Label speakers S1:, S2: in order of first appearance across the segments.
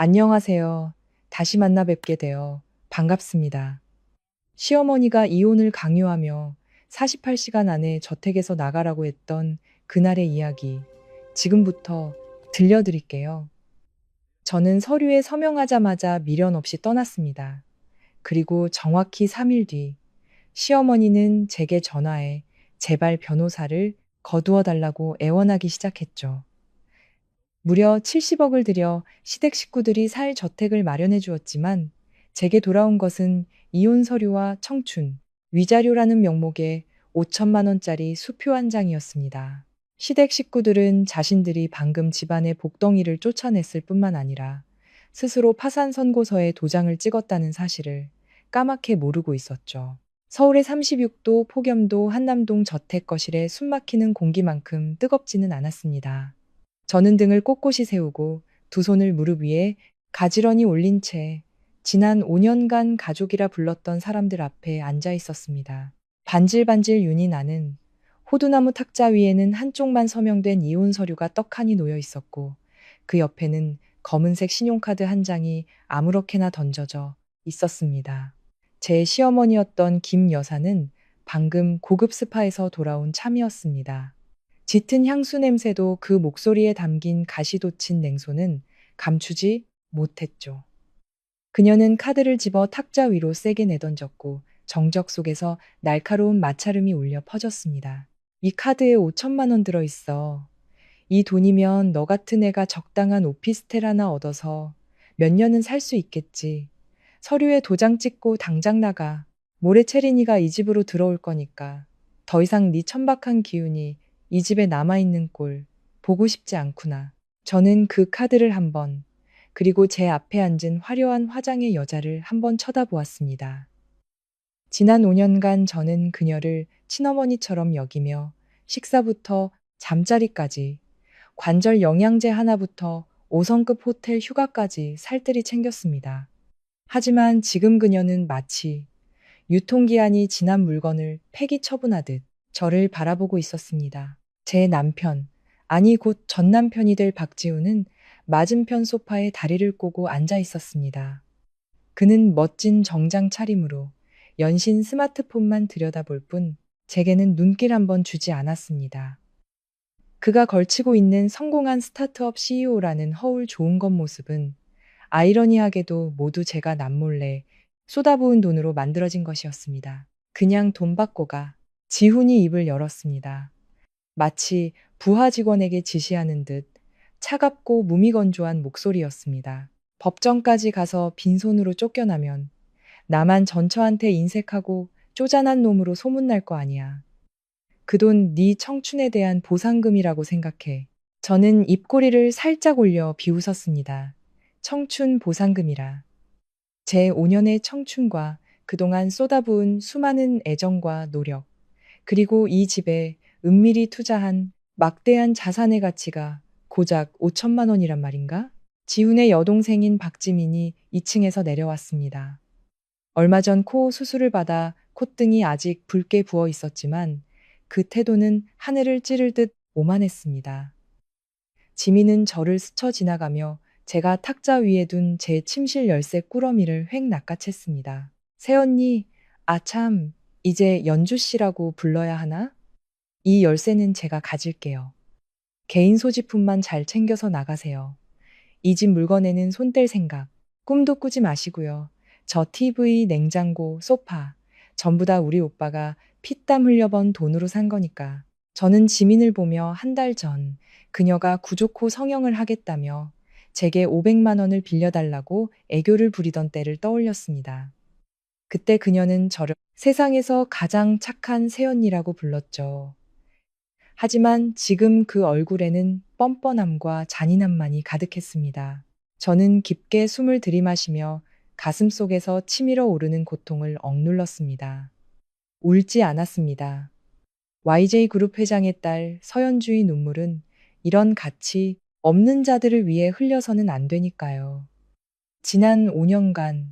S1: 안녕하세요. 다시 만나 뵙게 되어 반갑습니다. 시어머니가 이혼을 강요하며 48시간 안에 저택에서 나가라고 했던 그날의 이야기, 지금부터 들려드릴게요. 저는 서류에 서명하자마자 미련 없이 떠났습니다. 그리고 정확히 3일 뒤, 시어머니는 제게 전화해 제발 변호사를 거두어 달라고 애원하기 시작했죠. 무려 70억을 들여 시댁 식구들이 살 저택을 마련해 주었지만 제게 돌아온 것은 이혼 서류와 청춘, 위자료라는 명목의 5천만 원짜리 수표 한 장이었습니다. 시댁 식구들은 자신들이 방금 집안의 복덩이를 쫓아냈을 뿐만 아니라 스스로 파산 선고서에 도장을 찍었다는 사실을 까맣게 모르고 있었죠. 서울의 36도 폭염도 한남동 저택 거실에 숨막히는 공기만큼 뜨겁지는 않았습니다. 저는 등을 꼿꼿이 세우고 두 손을 무릎 위에 가지런히 올린 채 지난 5년간 가족이라 불렀던 사람들 앞에 앉아 있었습니다. 반질반질 윤이 나는 호두나무 탁자 위에는 한쪽만 서명된 이혼 서류가 떡하니 놓여 있었고 그 옆에는 검은색 신용카드 한 장이 아무렇게나 던져져 있었습니다. 제 시어머니였던 김 여사는 방금 고급 스파에서 돌아온 참이었습니다. 짙은 향수 냄새도 그 목소리에 담긴 가시돋친 냉소는 감추지 못했죠. 그녀는 카드를 집어 탁자 위로 세게 내던졌고 정적 속에서 날카로운 마찰음이 울려 퍼졌습니다. 이 카드에 5천만 원 들어있어. 이 돈이면 너 같은 애가 적당한 오피스텔 하나 얻어서 몇 년은 살 수 있겠지. 서류에 도장 찍고 당장 나가. 모레 체린이가 이 집으로 들어올 거니까. 더 이상 네 천박한 기운이 이 집에 남아있는 꼴 보고 싶지 않구나. 저는 그 카드를 한 번, 그리고 제 앞에 앉은 화려한 화장의 여자를 한 번 쳐다보았습니다. 지난 5년간 저는 그녀를 친어머니처럼 여기며 식사부터 잠자리까지, 관절 영양제 하나부터 5성급 호텔 휴가까지 살뜰히 챙겼습니다. 하지만 지금 그녀는 마치 유통기한이 지난 물건을 폐기 처분하듯 저를 바라보고 있었습니다. 제 남편, 아니 곧 전 남편이 될 박지우는 맞은편 소파에 다리를 꼬고 앉아 있었습니다. 그는 멋진 정장 차림으로 연신 스마트폰만 들여다볼 뿐 제게는 눈길 한번 주지 않았습니다. 그가 걸치고 있는 성공한 스타트업 CEO라는 허울 좋은 겉모습은 아이러니하게도 모두 제가 남몰래 쏟아부은 돈으로 만들어진 것이었습니다. 그냥 돈 받고 가. 지훈이 입을 열었습니다. 마치 부하 직원에게 지시하는 듯 차갑고 무미건조한 목소리였습니다. 법정까지 가서 빈손으로 쫓겨나면 나만 전처한테 인색하고 쪼잔한 놈으로 소문날 거 아니야. 그 돈 네 청춘에 대한 보상금이라고 생각해. 저는 입꼬리를 살짝 올려 비웃었습니다. 청춘 보상금이라. 제 5년의 청춘과 그동안 쏟아부은 수많은 애정과 노력, 그리고 이 집에 은밀히 투자한 막대한 자산의 가치가 고작 5천만 원이란 말인가? 지훈의 여동생인 박지민이 2층에서 내려왔습니다. 얼마 전 코 수술을 받아 콧등이 아직 붉게 부어 있었지만 그 태도는 하늘을 찌를 듯 오만했습니다. 지민은 저를 스쳐 지나가며 제가 탁자 위에 둔 제 침실 열쇠 꾸러미를 획 낚아챘습니다. 새언니, 아참, 이제 연주 씨라고 불러야 하나? 이 열쇠는 제가 가질게요. 개인 소지품만 잘 챙겨서 나가세요. 이 집 물건에는 손 뗄 생각, 꿈도 꾸지 마시고요. 저 TV, 냉장고, 소파, 전부 다 우리 오빠가 피땀 흘려번 돈으로 산 거니까. 저는 지민을 보며 한 달 전 그녀가 구조코 성형을 하겠다며 제게 500만 원을 빌려달라고 애교를 부리던 때를 떠올렸습니다. 그때 그녀는 저를 세상에서 가장 착한 새언니라고 불렀죠. 하지만 지금 그 얼굴에는 뻔뻔함과 잔인함만이 가득했습니다. 저는 깊게 숨을 들이마시며 가슴 속에서 치밀어 오르는 고통을 억눌렀습니다. 울지 않았습니다. YJ그룹 회장의 딸 서연주의 눈물은 이런 가치 없는 자들을 위해 흘려서는 안 되니까요. 지난 5년간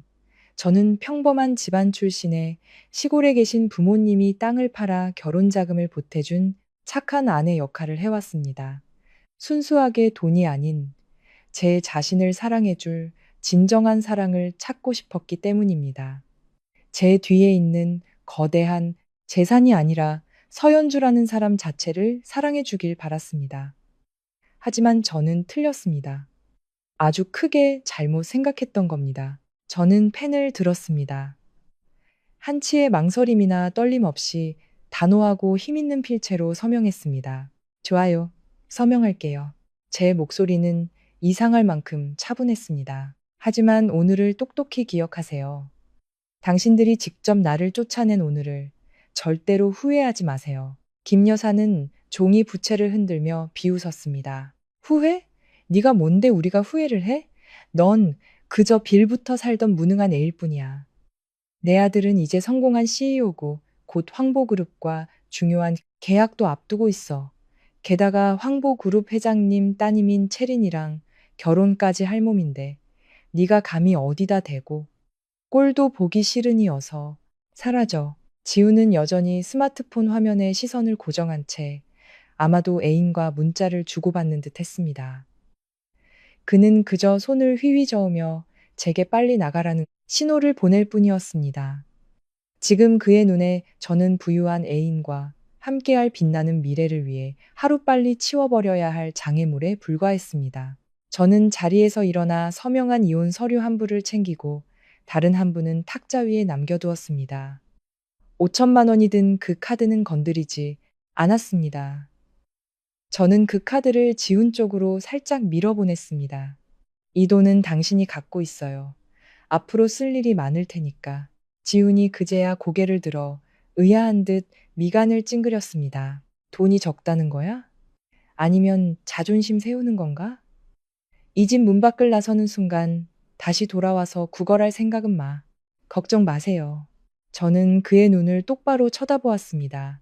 S1: 저는 평범한 집안 출신의 시골에 계신 부모님이 땅을 팔아 결혼 자금을 보태준 착한 아내 역할을 해왔습니다. 순수하게 돈이 아닌 제 자신을 사랑해줄 진정한 사랑을 찾고 싶었기 때문입니다. 제 뒤에 있는 거대한 재산이 아니라 서연주라는 사람 자체를 사랑해주길 바랐습니다. 하지만 저는 틀렸습니다. 아주 크게 잘못 생각했던 겁니다. 저는 펜을 들었습니다. 한치의 망설임이나 떨림 없이 단호하고 힘있는 필체로 서명했습니다. 좋아요. 서명할게요. 제 목소리는 이상할 만큼 차분했습니다. 하지만 오늘을 똑똑히 기억하세요. 당신들이 직접 나를 쫓아낸 오늘을 절대로 후회하지 마세요. 김 여사는 종이 부채를 흔들며 비웃었습니다. 후회? 네가 뭔데 우리가 후회를 해? 넌 그저 빌부터 살던 무능한 애일 뿐이야. 내 아들은 이제 성공한 CEO고 곧 황보그룹과 중요한 계약도 앞두고 있어. 게다가 황보그룹 회장님 따님인 채린이랑 결혼까지 할 몸인데 네가 감히 어디다 대고 꼴도 보기 싫으니 어서 사라져. 지우는 여전히 스마트폰 화면에 시선을 고정한 채 아마도 애인과 문자를 주고받는 듯 했습니다. 그는 그저 손을 휘휘 저으며 제게 빨리 나가라는 신호를 보낼 뿐이었습니다. 지금 그의 눈에 저는 부유한 애인과 함께할 빛나는 미래를 위해 하루빨리 치워버려야 할 장애물에 불과했습니다. 저는 자리에서 일어나 서명한 이혼 서류 한 부를 챙기고 다른 한 부는 탁자 위에 남겨두었습니다. 5천만 원이 든 그 카드는 건드리지 않았습니다. 저는 그 카드를 지훈 쪽으로 살짝 밀어보냈습니다. 이 돈은 당신이 갖고 있어요. 앞으로 쓸 일이 많을 테니까. 지훈이 그제야 고개를 들어 의아한 듯 미간을 찡그렸습니다. 돈이 적다는 거야? 아니면 자존심 세우는 건가? 이 집 문 밖을 나서는 순간 다시 돌아와서 구걸할 생각은 마. 걱정 마세요. 저는 그의 눈을 똑바로 쳐다보았습니다.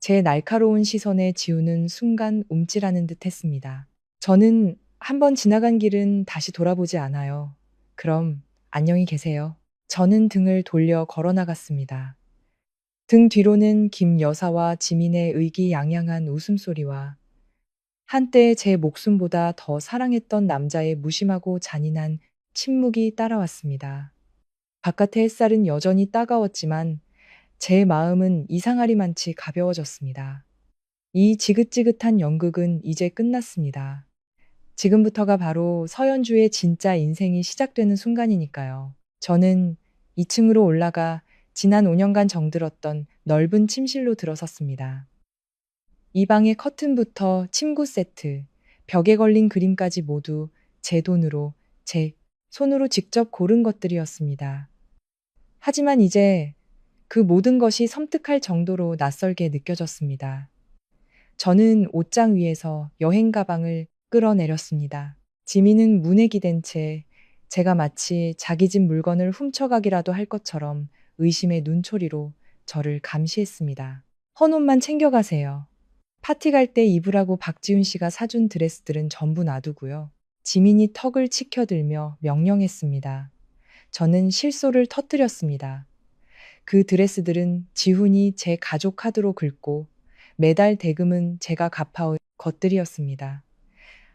S1: 제 날카로운 시선에 지우는 순간 움찔하는 듯 했습니다. 저는 한번 지나간 길은 다시 돌아보지 않아요. 그럼 안녕히 계세요. 저는 등을 돌려 걸어 나갔습니다. 등 뒤로는 김 여사와 지민의 의기양양한 웃음소리와 한때 제 목숨보다 더 사랑했던 남자의 무심하고 잔인한 침묵이 따라왔습니다. 바깥의 햇살은 여전히 따가웠지만 제 마음은 이상하리만치 가벼워졌습니다. 이 지긋지긋한 연극은 이제 끝났습니다. 지금부터가 바로 서연주의 진짜 인생이 시작되는 순간이니까요. 저는 2층으로 올라가 지난 5년간 정들었던 넓은 침실로 들어섰습니다. 이 방의 커튼부터 침구 세트, 벽에 걸린 그림까지 모두 제 돈으로, 제 손으로 직접 고른 것들이었습니다. 하지만 이제 그 모든 것이 섬뜩할 정도로 낯설게 느껴졌습니다. 저는 옷장 위에서 여행 가방을 끌어내렸습니다. 지민은 문에 기댄 채 제가 마치 자기 집 물건을 훔쳐가기라도 할 것처럼 의심의 눈초리로 저를 감시했습니다. 헌옷만 챙겨가세요. 파티 갈 때 입으라고 박지훈 씨가 사준 드레스들은 전부 놔두고요. 지민이 턱을 치켜들며 명령했습니다. 저는 실소를 터뜨렸습니다. 그 드레스들은 지훈이 제 가족 카드로 긁고 매달 대금은 제가 갚아온 것들이었습니다.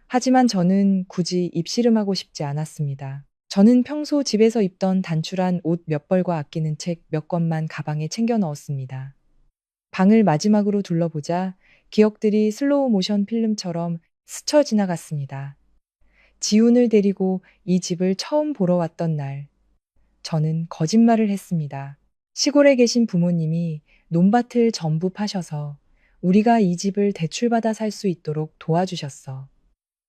S1: 하지만 저는 굳이 입씨름하고 싶지 않았습니다. 저는 평소 집에서 입던 단출한 옷 몇 벌과 아끼는 책 몇 권만 가방에 챙겨 넣었습니다. 방을 마지막으로 둘러보자 기억들이 슬로우 모션 필름처럼 스쳐 지나갔습니다. 지훈을 데리고 이 집을 처음 보러 왔던 날, 저는 거짓말을 했습니다. 시골에 계신 부모님이 논밭을 전부 파셔서 우리가 이 집을 대출받아 살 수 있도록 도와주셨어.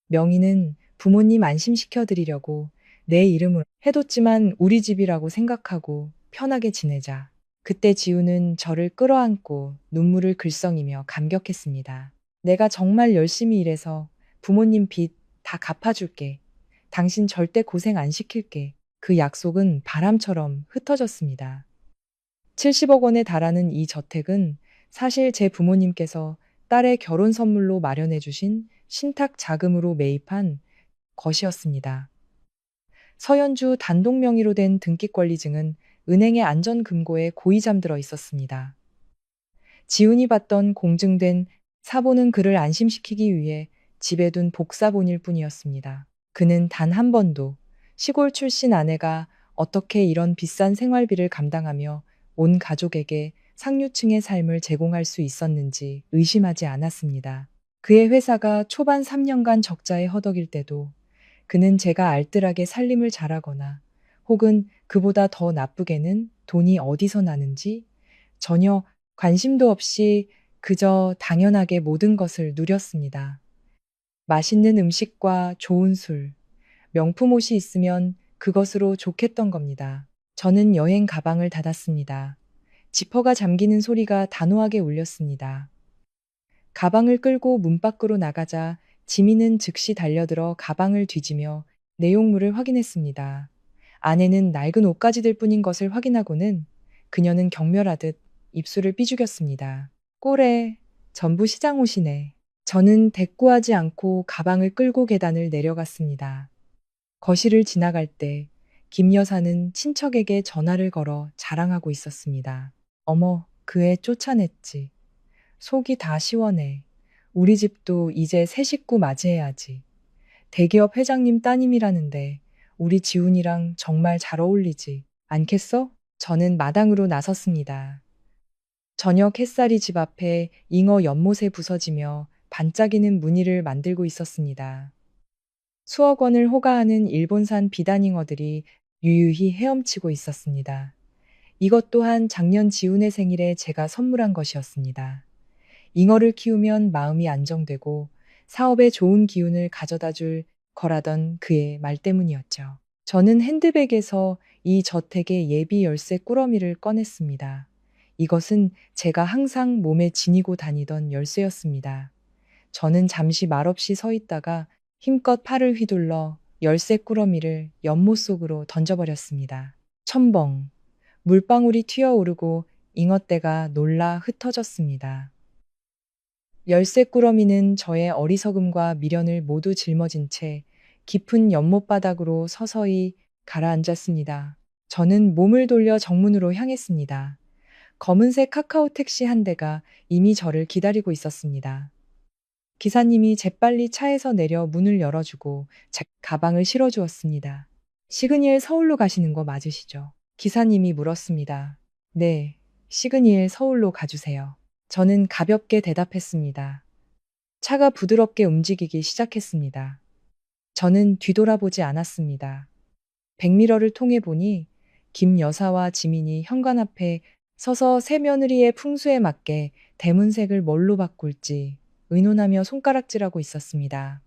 S1: 명의는 부모님 안심시켜 드리려고 내 이름으로 해뒀지만 우리 집이라고 생각하고 편하게 지내자. 그때 지우는 저를 끌어안고 눈물을 글썽이며 감격했습니다. 내가 정말 열심히 일해서 부모님 빚 다 갚아줄게. 당신 절대 고생 안 시킬게. 그 약속은 바람처럼 흩어졌습니다. 70억 원에 달하는 이 저택은 사실 제 부모님께서 딸의 결혼 선물로 마련해 주신 신탁 자금으로 매입한 것이었습니다. 서연주 단독 명의로 된 등기권리증은 은행의 안전금고에 고이 잠들어 있었습니다. 지훈이 받던 공증된 사본은 그를 안심시키기 위해 집에 둔 복사본일 뿐이었습니다. 그는 단 한 번도 시골 출신 아내가 어떻게 이런 비싼 생활비를 감당하며 온 가족에게 상류층의 삶을 제공할 수 있었는지 의심하지 않았습니다. 그의 회사가 초반 3년간 적자에 허덕일 때도 그는 제가 알뜰하게 살림을 잘하거나 혹은 그보다 더 나쁘게는 돈이 어디서 나는지 전혀 관심도 없이 그저 당연하게 모든 것을 누렸습니다. 맛있는 음식과 좋은 술, 명품 옷이 있으면 그것으로 좋겠던 겁니다. 저는 여행 가방을 닫았습니다. 지퍼가 잠기는 소리가 단호하게 울렸습니다. 가방을 끌고 문 밖으로 나가자 지민은 즉시 달려들어 가방을 뒤지며 내용물을 확인했습니다. 안에는 낡은 옷가지들 뿐인 것을 확인하고는 그녀는 경멸하듯 입술을 삐죽였습니다. 꼬레, 전부 시장 옷이네. 저는 대꾸하지 않고 가방을 끌고 계단을 내려갔습니다. 거실을 지나갈 때 김 여사는 친척에게 전화를 걸어 자랑하고 있었습니다. 어머, 그 애 쫓아냈지. 속이 다 시원해. 우리 집도 이제 새 식구 맞이해야지. 대기업 회장님 따님이라는데 우리 지훈이랑 정말 잘 어울리지 않겠어? 저는 마당으로 나섰습니다. 저녁 햇살이 집 앞에 잉어 연못에 부서지며 반짝이는 무늬를 만들고 있었습니다. 수억 원을 호가하는 일본산 비단잉어들이 유유히 헤엄치고 있었습니다. 이것 또한 작년 지훈의 생일에 제가 선물한 것이었습니다. 잉어를 키우면 마음이 안정되고 사업에 좋은 기운을 가져다 줄 거라던 그의 말 때문이었죠. 저는 핸드백에서 이 저택의 예비 열쇠 꾸러미를 꺼냈습니다. 이것은 제가 항상 몸에 지니고 다니던 열쇠였습니다. 저는 잠시 말없이 서 있다가 힘껏 팔을 휘둘러 열쇠 꾸러미를 연못 속으로 던져버렸습니다. 첨벙, 물방울이 튀어오르고 잉어떼가 놀라 흩어졌습니다. 열쇠 꾸러미는 저의 어리석음과 미련을 모두 짊어진 채 깊은 연못 바닥으로 서서히 가라앉았습니다. 저는 몸을 돌려 정문으로 향했습니다. 검은색 카카오 택시 한 대가 이미 저를 기다리고 있었습니다. 기사님이 재빨리 차에서 내려 문을 열어주고 제 가방을 실어주었습니다. 시그니엘 서울로 가시는 거 맞으시죠? 기사님이 물었습니다. 네, 시그니엘 서울로 가주세요. 저는 가볍게 대답했습니다. 차가 부드럽게 움직이기 시작했습니다. 저는 뒤돌아보지 않았습니다. 백미러를 통해 보니 김 여사와 지민이 현관 앞에 서서 새 며느리의 풍수에 맞게 대문색을 뭘로 바꿀지 의논하며 손가락질하고 있었습니다.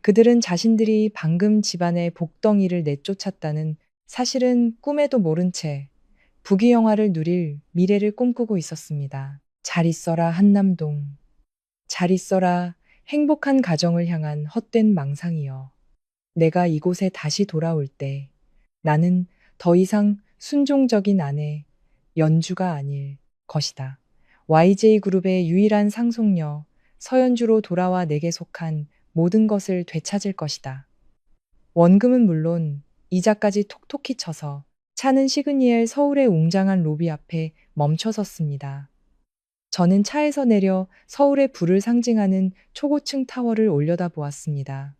S1: 그들은 자신들이 방금 집안의 복덩이를 내쫓았다는 사실은 꿈에도 모른 채 부귀영화를 누릴 미래를 꿈꾸고 있었습니다. 잘 있어라 한남동. 잘 있어라 행복한 가정을 향한 헛된 망상이여. 내가 이곳에 다시 돌아올 때 나는 더 이상 순종적인 아내, 연주가 아닐 것이다. YJ그룹의 유일한 상속녀, 서연주로 돌아와 내게 속한 모든 것을 되찾을 것이다. 원금은 물론 이자까지 톡톡히 쳐서 차는 시그니엘 서울의 웅장한 로비 앞에 멈춰섰습니다. 저는 차에서 내려 서울의 부를 상징하는 초고층 타워를 올려다보았습니다.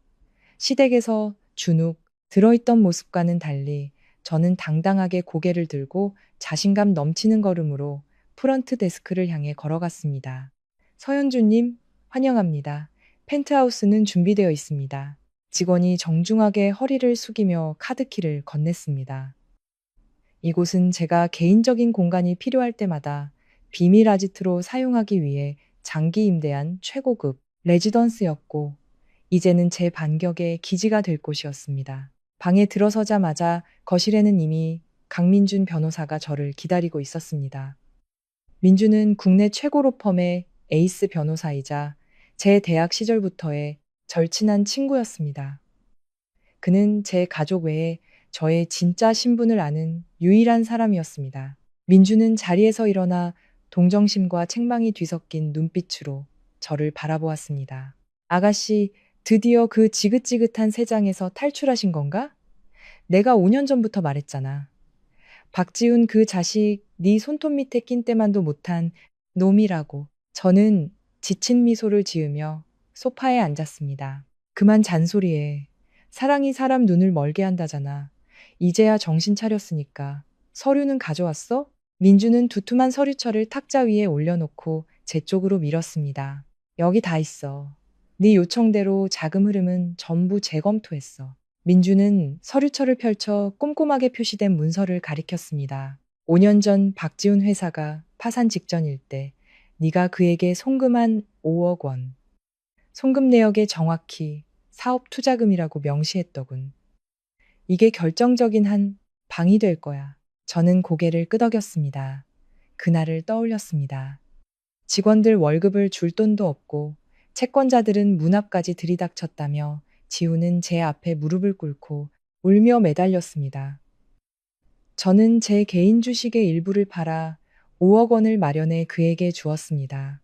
S1: 시댁에서 준욱 들어있던 모습과는 달리 저는 당당하게 고개를 들고 자신감 넘치는 걸음으로 프런트 데스크를 향해 걸어갔습니다. 서현주님, 환영합니다. 펜트하우스는 준비되어 있습니다. 직원이 정중하게 허리를 숙이며 카드키를 건넸습니다. 이곳은 제가 개인적인 공간이 필요할 때마다 비밀 아지트로 사용하기 위해 장기 임대한 최고급 레지던스였고 이제는 제 반격의 기지가 될 곳이었습니다. 방에 들어서자마자 거실에는 이미 강민준 변호사가 저를 기다리고 있었습니다. 민준은 국내 최고 로펌의 에이스 변호사이자 제 대학 시절부터의 절친한 친구였습니다. 그는 제 가족 외에 저의 진짜 신분을 아는 유일한 사람이었습니다. 민준은 자리에서 일어나 동정심과 책망이 뒤섞인 눈빛으로 저를 바라보았습니다. 아가씨, 드디어 그 지긋지긋한 세장에서 탈출하신 건가? 내가 5년 전부터 말했잖아. 박지훈 그 자식 네 손톱 밑에 낀 때만도 못한 놈이라고. 저는 지친 미소를 지으며 소파에 앉았습니다. 그만 잔소리해. 사랑이 사람 눈을 멀게 한다잖아. 이제야 정신 차렸으니까. 서류는 가져왔어? 민주는 두툼한 서류철을 탁자 위에 올려놓고 제 쪽으로 밀었습니다. 여기 다 있어. 네 요청대로 자금 흐름은 전부 재검토했어. 민주는 서류철을 펼쳐 꼼꼼하게 표시된 문서를 가리켰습니다. 5년 전 박지훈 회사가 파산 직전일 때 네가 그에게 송금한 5억 원. 송금 내역에 정확히 사업 투자금이라고 명시했더군. 이게 결정적인 한 방이 될 거야. 저는 고개를 끄덕였습니다. 그날을 떠올렸습니다. 직원들 월급을 줄 돈도 없고 채권자들은 문 앞까지 들이닥쳤다며 지우는 제 앞에 무릎을 꿇고 울며 매달렸습니다. 저는 제 개인 주식의 일부를 팔아 5억 원을 마련해 그에게 주었습니다.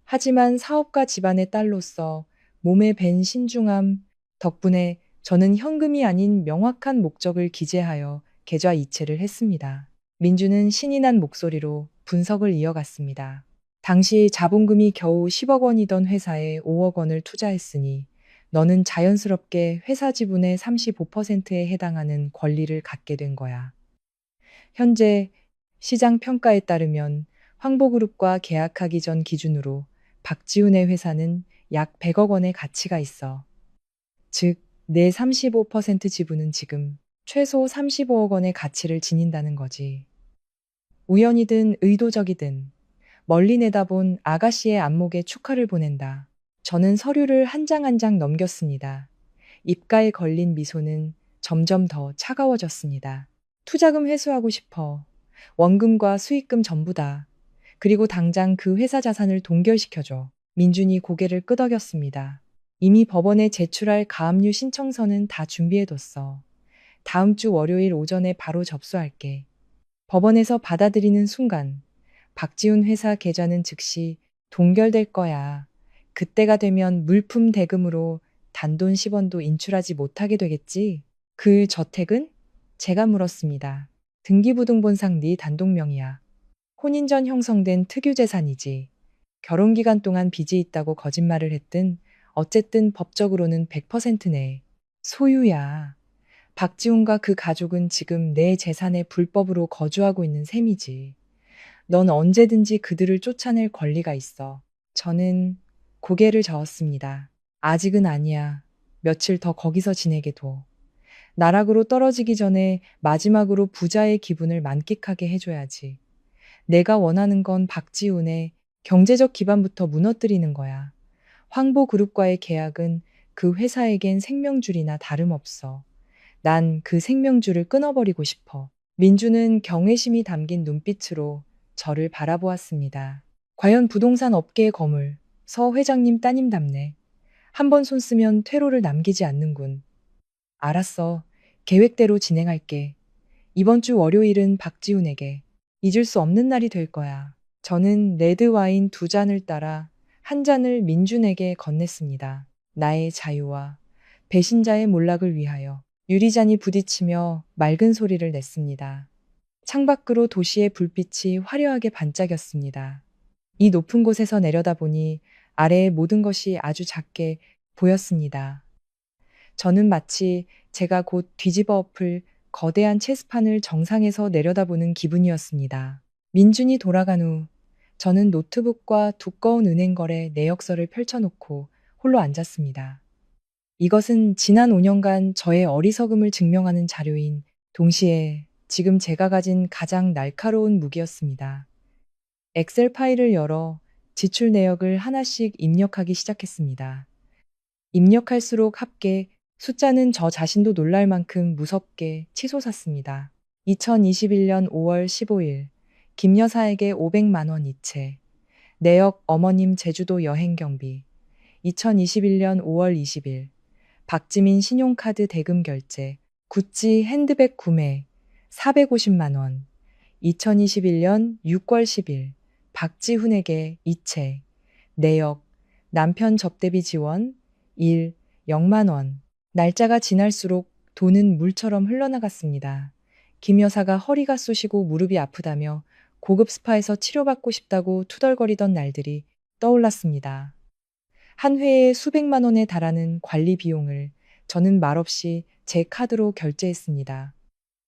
S1: 하지만 사업가 집안의 딸로서 몸에 밴 신중함 덕분에 저는 현금이 아닌 명확한 목적을 기재하여 계좌 이체를 했습니다. 민주는 신이 난 목소리로 분석을 이어갔습니다. 당시 자본금이 겨우 10억 원이던 회사에 5억 원을 투자했으니 너는 자연스럽게 회사 지분의 35%에 해당하는 권리를 갖게 된 거야. 현재 시장 평가에 따르면 황보그룹과 계약하기 전 기준으로 박지훈의 회사는 약 100억 원의 가치가 있어. 즉, 내 35% 지분은 지금 최소 35억 원의 가치를 지닌다는 거지. 우연이든 의도적이든 멀리 내다본 아가씨의 안목에 축하를 보낸다. 저는 서류를 한 장 한 장 넘겼습니다. 입가에 걸린 미소는 점점 더 차가워졌습니다. 투자금 회수하고 싶어. 원금과 수익금 전부 다. 그리고 당장 그 회사 자산을 동결시켜줘. 민준이 고개를 끄덕였습니다. 이미 법원에 제출할 가압류 신청서는 다 준비해뒀어. 다음 주 월요일 오전에 바로 접수할게. 법원에서 받아들이는 순간 박지훈 회사 계좌는 즉시 동결될 거야. 그때가 되면 물품 대금으로 단돈 10원도 인출하지 못하게 되겠지? 그 저택은? 제가 물었습니다. 등기부등본상 네 단독명이야. 혼인 전 형성된 특유재산이지. 결혼기간 동안 빚이 있다고 거짓말을 했든 어쨌든 법적으로는 100%네. 소유야. 박지훈과 그 가족은 지금 내 재산에 불법으로 거주하고 있는 셈이지. 넌 언제든지 그들을 쫓아낼 권리가 있어. 저는 고개를 저었습니다. 아직은 아니야. 며칠 더 거기서 지내게 둬. 나락으로 떨어지기 전에 마지막으로 부자의 기분을 만끽하게 해줘야지. 내가 원하는 건 박지훈의 경제적 기반부터 무너뜨리는 거야. 황보그룹과의 계약은 그 회사에겐 생명줄이나 다름없어. 난 그 생명줄을 끊어버리고 싶어. 민주는 경외심이 담긴 눈빛으로 저를 바라보았습니다. 과연 부동산 업계의 거물, 서 회장님 따님답네. 한 번 손 쓰면 퇴로를 남기지 않는군. 알았어. 계획대로 진행할게. 이번 주 월요일은 박지훈에게 잊을 수 없는 날이 될 거야. 저는 레드 와인 2잔을 따라 한 잔을 민준에게 건넸습니다. 나의 자유와 배신자의 몰락을 위하여. 유리잔이 부딪히며 맑은 소리를 냈습니다. 창밖으로 도시의 불빛이 화려하게 반짝였습니다. 이 높은 곳에서 내려다보니 아래의 모든 것이 아주 작게 보였습니다. 저는 마치 제가 곧 뒤집어 엎을 거대한 체스판을 정상에서 내려다보는 기분이었습니다. 민준이 돌아간 후 저는 노트북과 두꺼운 은행거래 내역서를 펼쳐놓고 홀로 앉았습니다. 이것은 지난 5년간 저의 어리석음을 증명하는 자료인 동시에 지금 제가 가진 가장 날카로운 무기였습니다. 엑셀 파일을 열어 지출 내역을 하나씩 입력하기 시작했습니다. 입력할수록 합계 숫자는 저 자신도 놀랄 만큼 무섭게 치솟았습니다. 2021년 5월 15일 김 여사에게 500만 원 이체. 내역 어머님 제주도 여행 경비. 2021년 5월 20일 박지민 신용카드 대금 결제. 구찌 핸드백 구매 450만 원. 2021년 6월 10일 박지훈에게 이체. 내역 남편 접대비 지원 1. 0만 원. 날짜가 지날수록 돈은 물처럼 흘러나갔습니다. 김 여사가 허리가 쑤시고 무릎이 아프다며 고급 스파에서 치료받고 싶다고 투덜거리던 날들이 떠올랐습니다. 한 회에 수백만 원에 달하는 관리 비용을 저는 말없이 제 카드로 결제했습니다.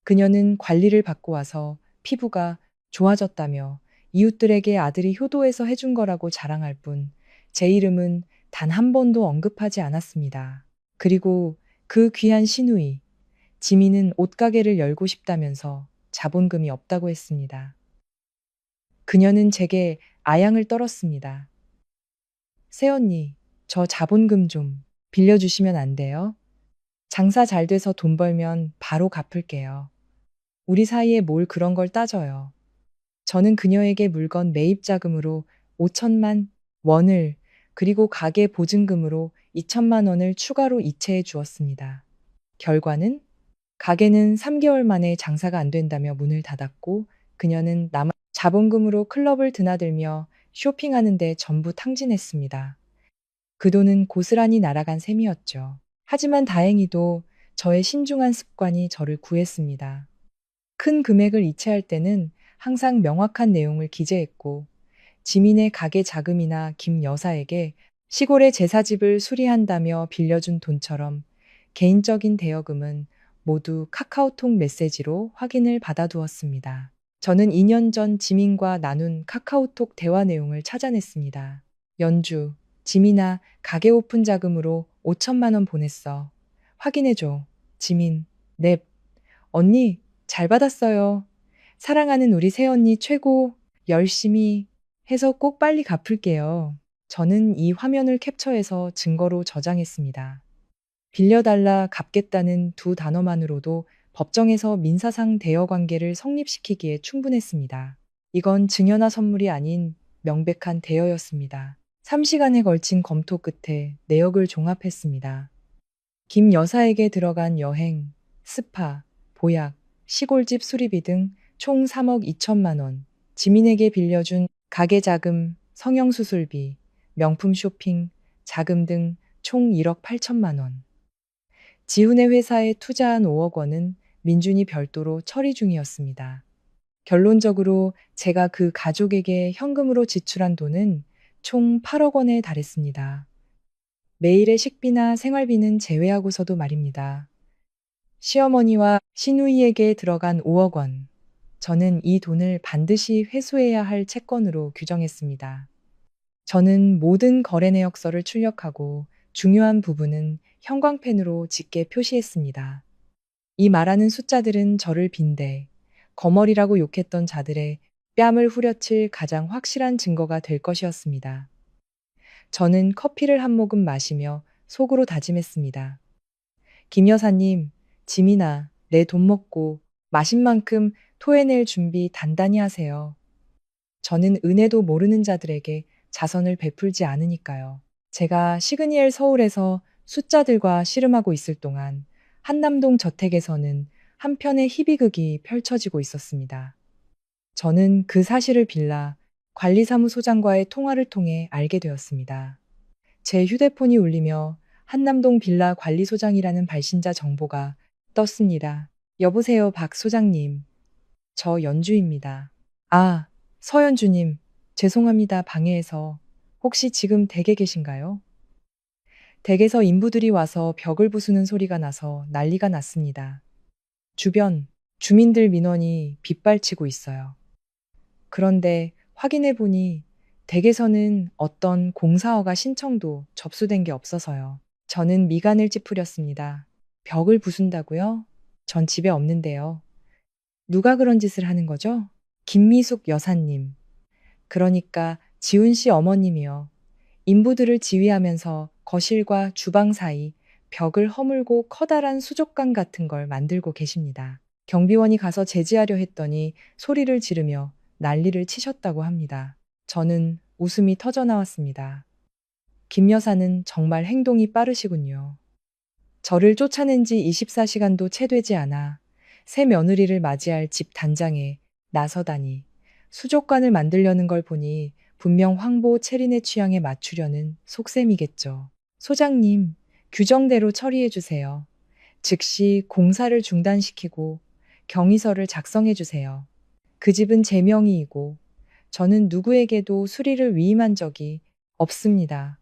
S1: 그녀는 관리를 받고 와서 피부가 좋아졌다며 이웃들에게 아들이 효도해서 해준 거라고 자랑할 뿐 제 이름은 단 한 번도 언급하지 않았습니다. 그리고 그 귀한 시누이, 지민은 옷가게를 열고 싶다면서 자본금이 없다고 했습니다. 그녀는 제게 아양을 떨었습니다. 새언니, 저 자본금 좀 빌려주시면 안 돼요? 장사 잘 돼서 돈 벌면 바로 갚을게요. 우리 사이에 뭘 그런 걸 따져요. 저는 그녀에게 물건 매입 자금으로 5천만 원을 그리고 가게 보증금으로 2천만 원을 추가로 이체해 주었습니다. 결과는 가게는 3개월 만에 장사가 안 된다며 문을 닫았고 그녀는 남은 자본금으로 클럽을 드나들며 쇼핑하는데 전부 탕진했습니다. 그 돈은 고스란히 날아간 셈이었죠. 하지만 다행히도 저의 신중한 습관이 저를 구했습니다. 큰 금액을 이체할 때는 항상 명확한 내용을 기재했고 지민의 가게 자금이나 김 여사에게 시골의 제사집을 수리한다며 빌려준 돈처럼 개인적인 대여금은 모두 카카오톡 메시지로 확인을 받아두었습니다. 저는 2년 전 지민과 나눈 카카오톡 대화 내용을 찾아냈습니다. 연주, 지민아, 가게 오픈 자금으로 5천만 원 보냈어. 확인해줘. 지민, 넵. 언니, 잘 받았어요. 사랑하는 우리 새언니 최고. 열심히 해서 꼭 빨리 갚을게요. 저는 이 화면을 캡처해서 증거로 저장했습니다. 빌려달라 갚겠다는 두 단어만으로도 법정에서 민사상 대여 관계를 성립시키기에 충분했습니다. 이건 증여나 선물이 아닌 명백한 대여였습니다. 3시간에 걸친 검토 끝에 내역을 종합했습니다. 김 여사에게 들어간 여행, 스파, 보약, 시골집 수리비 등 총 3억 2천만 원, 지민에게 빌려준 가게 자금, 성형수술비, 명품 쇼핑, 자금 등 총 1억 8천만 원. 지훈의 회사에 투자한 5억 원은 민준이 별도로 처리 중이었습니다. 결론적으로 제가 그 가족에게 현금으로 지출한 돈은 총 8억 원에 달했습니다. 매일의 식비나 생활비는 제외하고서도 말입니다. 시어머니와 시누이에게 들어간 5억 원. 저는 이 돈을 반드시 회수해야 할 채권으로 규정했습니다. 저는 모든 거래 내역서를 출력하고 중요한 부분은 형광펜으로 짙게 표시했습니다. 이 말하는 숫자들은 저를 빈대, 거머리라고 욕했던 자들의 뺨을 후려칠 가장 확실한 증거가 될 것이었습니다. 저는 커피를 한 모금 마시며 속으로 다짐했습니다. 김 여사님, 지민아, 내 돈 먹고 마신 만큼 토해낼 준비 단단히 하세요. 저는 은혜도 모르는 자들에게 자선을 베풀지 않으니까요. 제가 시그니엘 서울에서 숫자들과 씨름하고 있을 동안 한남동 저택에서는 한편의 희비극이 펼쳐지고 있었습니다. 저는 그 사실을 빌라 관리사무소장과의 통화를 통해 알게 되었습니다. 제 휴대폰이 울리며 한남동 빌라 관리소장이라는 발신자 정보가 떴습니다. 여보세요, 박 소장님. 저 연주입니다. 아, 서연주님. 죄송합니다. 방해해서. 혹시 지금 댁에 계신가요? 댁에서 인부들이 와서 벽을 부수는 소리가 나서 난리가 났습니다. 주변 주민들 민원이 빗발치고 있어요. 그런데 확인해 보니 댁에서는 어떤 공사허가 신청도 접수된 게 없어서요. 저는 미간을 찌푸렸습니다. 벽을 부순다고요? 전 집에 없는데요. 누가 그런 짓을 하는 거죠? 김미숙 여사님. 그러니까 지훈 씨 어머님이요. 인부들을 지휘하면서 거실과 주방 사이 벽을 허물고 커다란 수족관 같은 걸 만들고 계십니다. 경비원이 가서 제지하려 했더니 소리를 지르며 난리를 치셨다고 합니다. 저는 웃음이 터져 나왔습니다. 김 여사는 정말 행동이 빠르시군요. 저를 쫓아낸 지 24시간도 채 되지 않아 새 며느리를 맞이할 집 단장에 나서다니 수족관을 만들려는 걸 보니 분명 황보 체린의 취향에 맞추려는 속셈이겠죠. 소장님, 규정대로 처리해 주세요. 즉시 공사를 중단시키고 경위서를 작성해 주세요. 그 집은 제 명의이고 저는 누구에게도 수리를 위임한 적이 없습니다.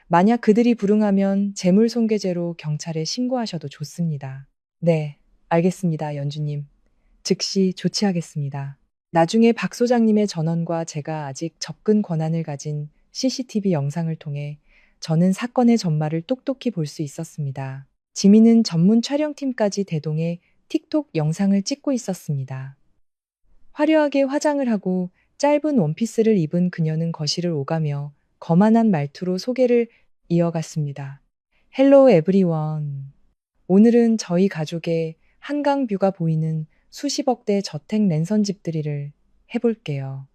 S1: 만약 그들이 불응하면 재물손괴죄로 경찰에 신고하셔도 좋습니다. 네, 알겠습니다, 연주님. 즉시 조치하겠습니다. 나중에 박 소장님의 전원과 제가 아직 접근 권한을 가진 CCTV 영상을 통해 저는 사건의 전말을 똑똑히 볼 수 있었습니다. 지민은 전문 촬영팀까지 대동해 틱톡 영상을 찍고 있었습니다. 화려하게 화장을 하고 짧은 원피스를 입은 그녀는 거실을 오가며 거만한 말투로 소개를 이어갔습니다. 헬로 에브리원. 오늘은 저희 가족의 한강뷰가 보이는 수십억대 저택 랜선 집들이를 해볼게요.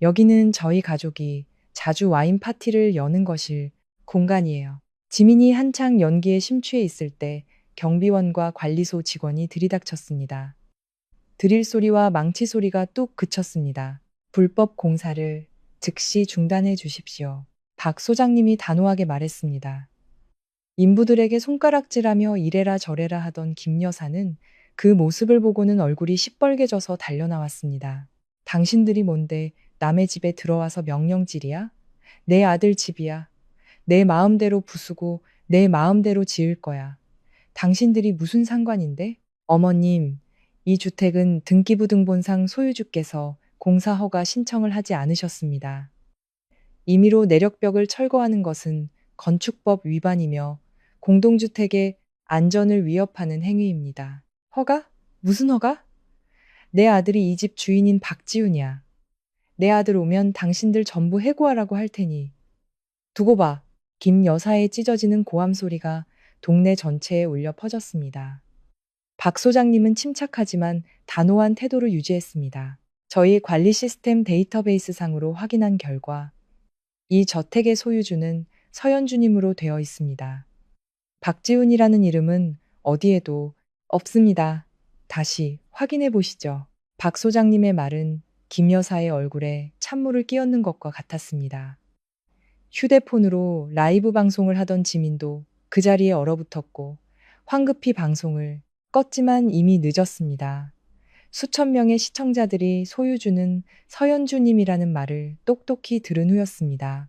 S1: 여기는 저희 가족이 자주 와인 파티를 여는 것일 공간이에요. 지민이 한창 연기에 심취해 있을 때 경비원과 관리소 직원이 들이닥쳤습니다. 드릴 소리와 망치 소리가 뚝 그쳤습니다. 불법 공사를 즉시 중단해 주십시오. 박 소장님이 단호하게 말했습니다. 인부들에게 손가락질하며 이래라 저래라 하던 김 여사는 그 모습을 보고는 얼굴이 시뻘개져서 달려나왔습니다. 당신들이 뭔데 남의 집에 들어와서 명령질이야? 내 아들 집이야. 내 마음대로 부수고 내 마음대로 지을 거야. 당신들이 무슨 상관인데? 어머님, 이 주택은 등기부등본상 소유주께서 공사 허가 신청을 하지 않으셨습니다. 임의로 내력벽을 철거하는 것은 건축법 위반이며 공동주택의 안전을 위협하는 행위입니다. 허가? 무슨 허가? 내 아들이 이 집 주인인 박지훈이야. 내 아들 오면 당신들 전부 해고하라고 할 테니. 두고 봐. 김 여사의 찢어지는 고함 소리가 동네 전체에 울려 퍼졌습니다. 박 소장님은 침착하지만 단호한 태도를 유지했습니다. 저희 관리 시스템 데이터베이스 상으로 확인한 결과 이 저택의 소유주는 서연주님으로 되어 있습니다. 박지훈이라는 이름은 어디에도 없습니다. 다시 확인해 보시죠. 박 소장님의 말은 김 여사의 얼굴에 찬물을 끼얹는 것과 같았습니다. 휴대폰으로 라이브 방송을 하던 지민도 그 자리에 얼어붙었고 황급히 방송을 껐지만 이미 늦었습니다. 수천 명의 시청자들이 소유주는 서연주님이라는 말을 똑똑히 들은 후였습니다.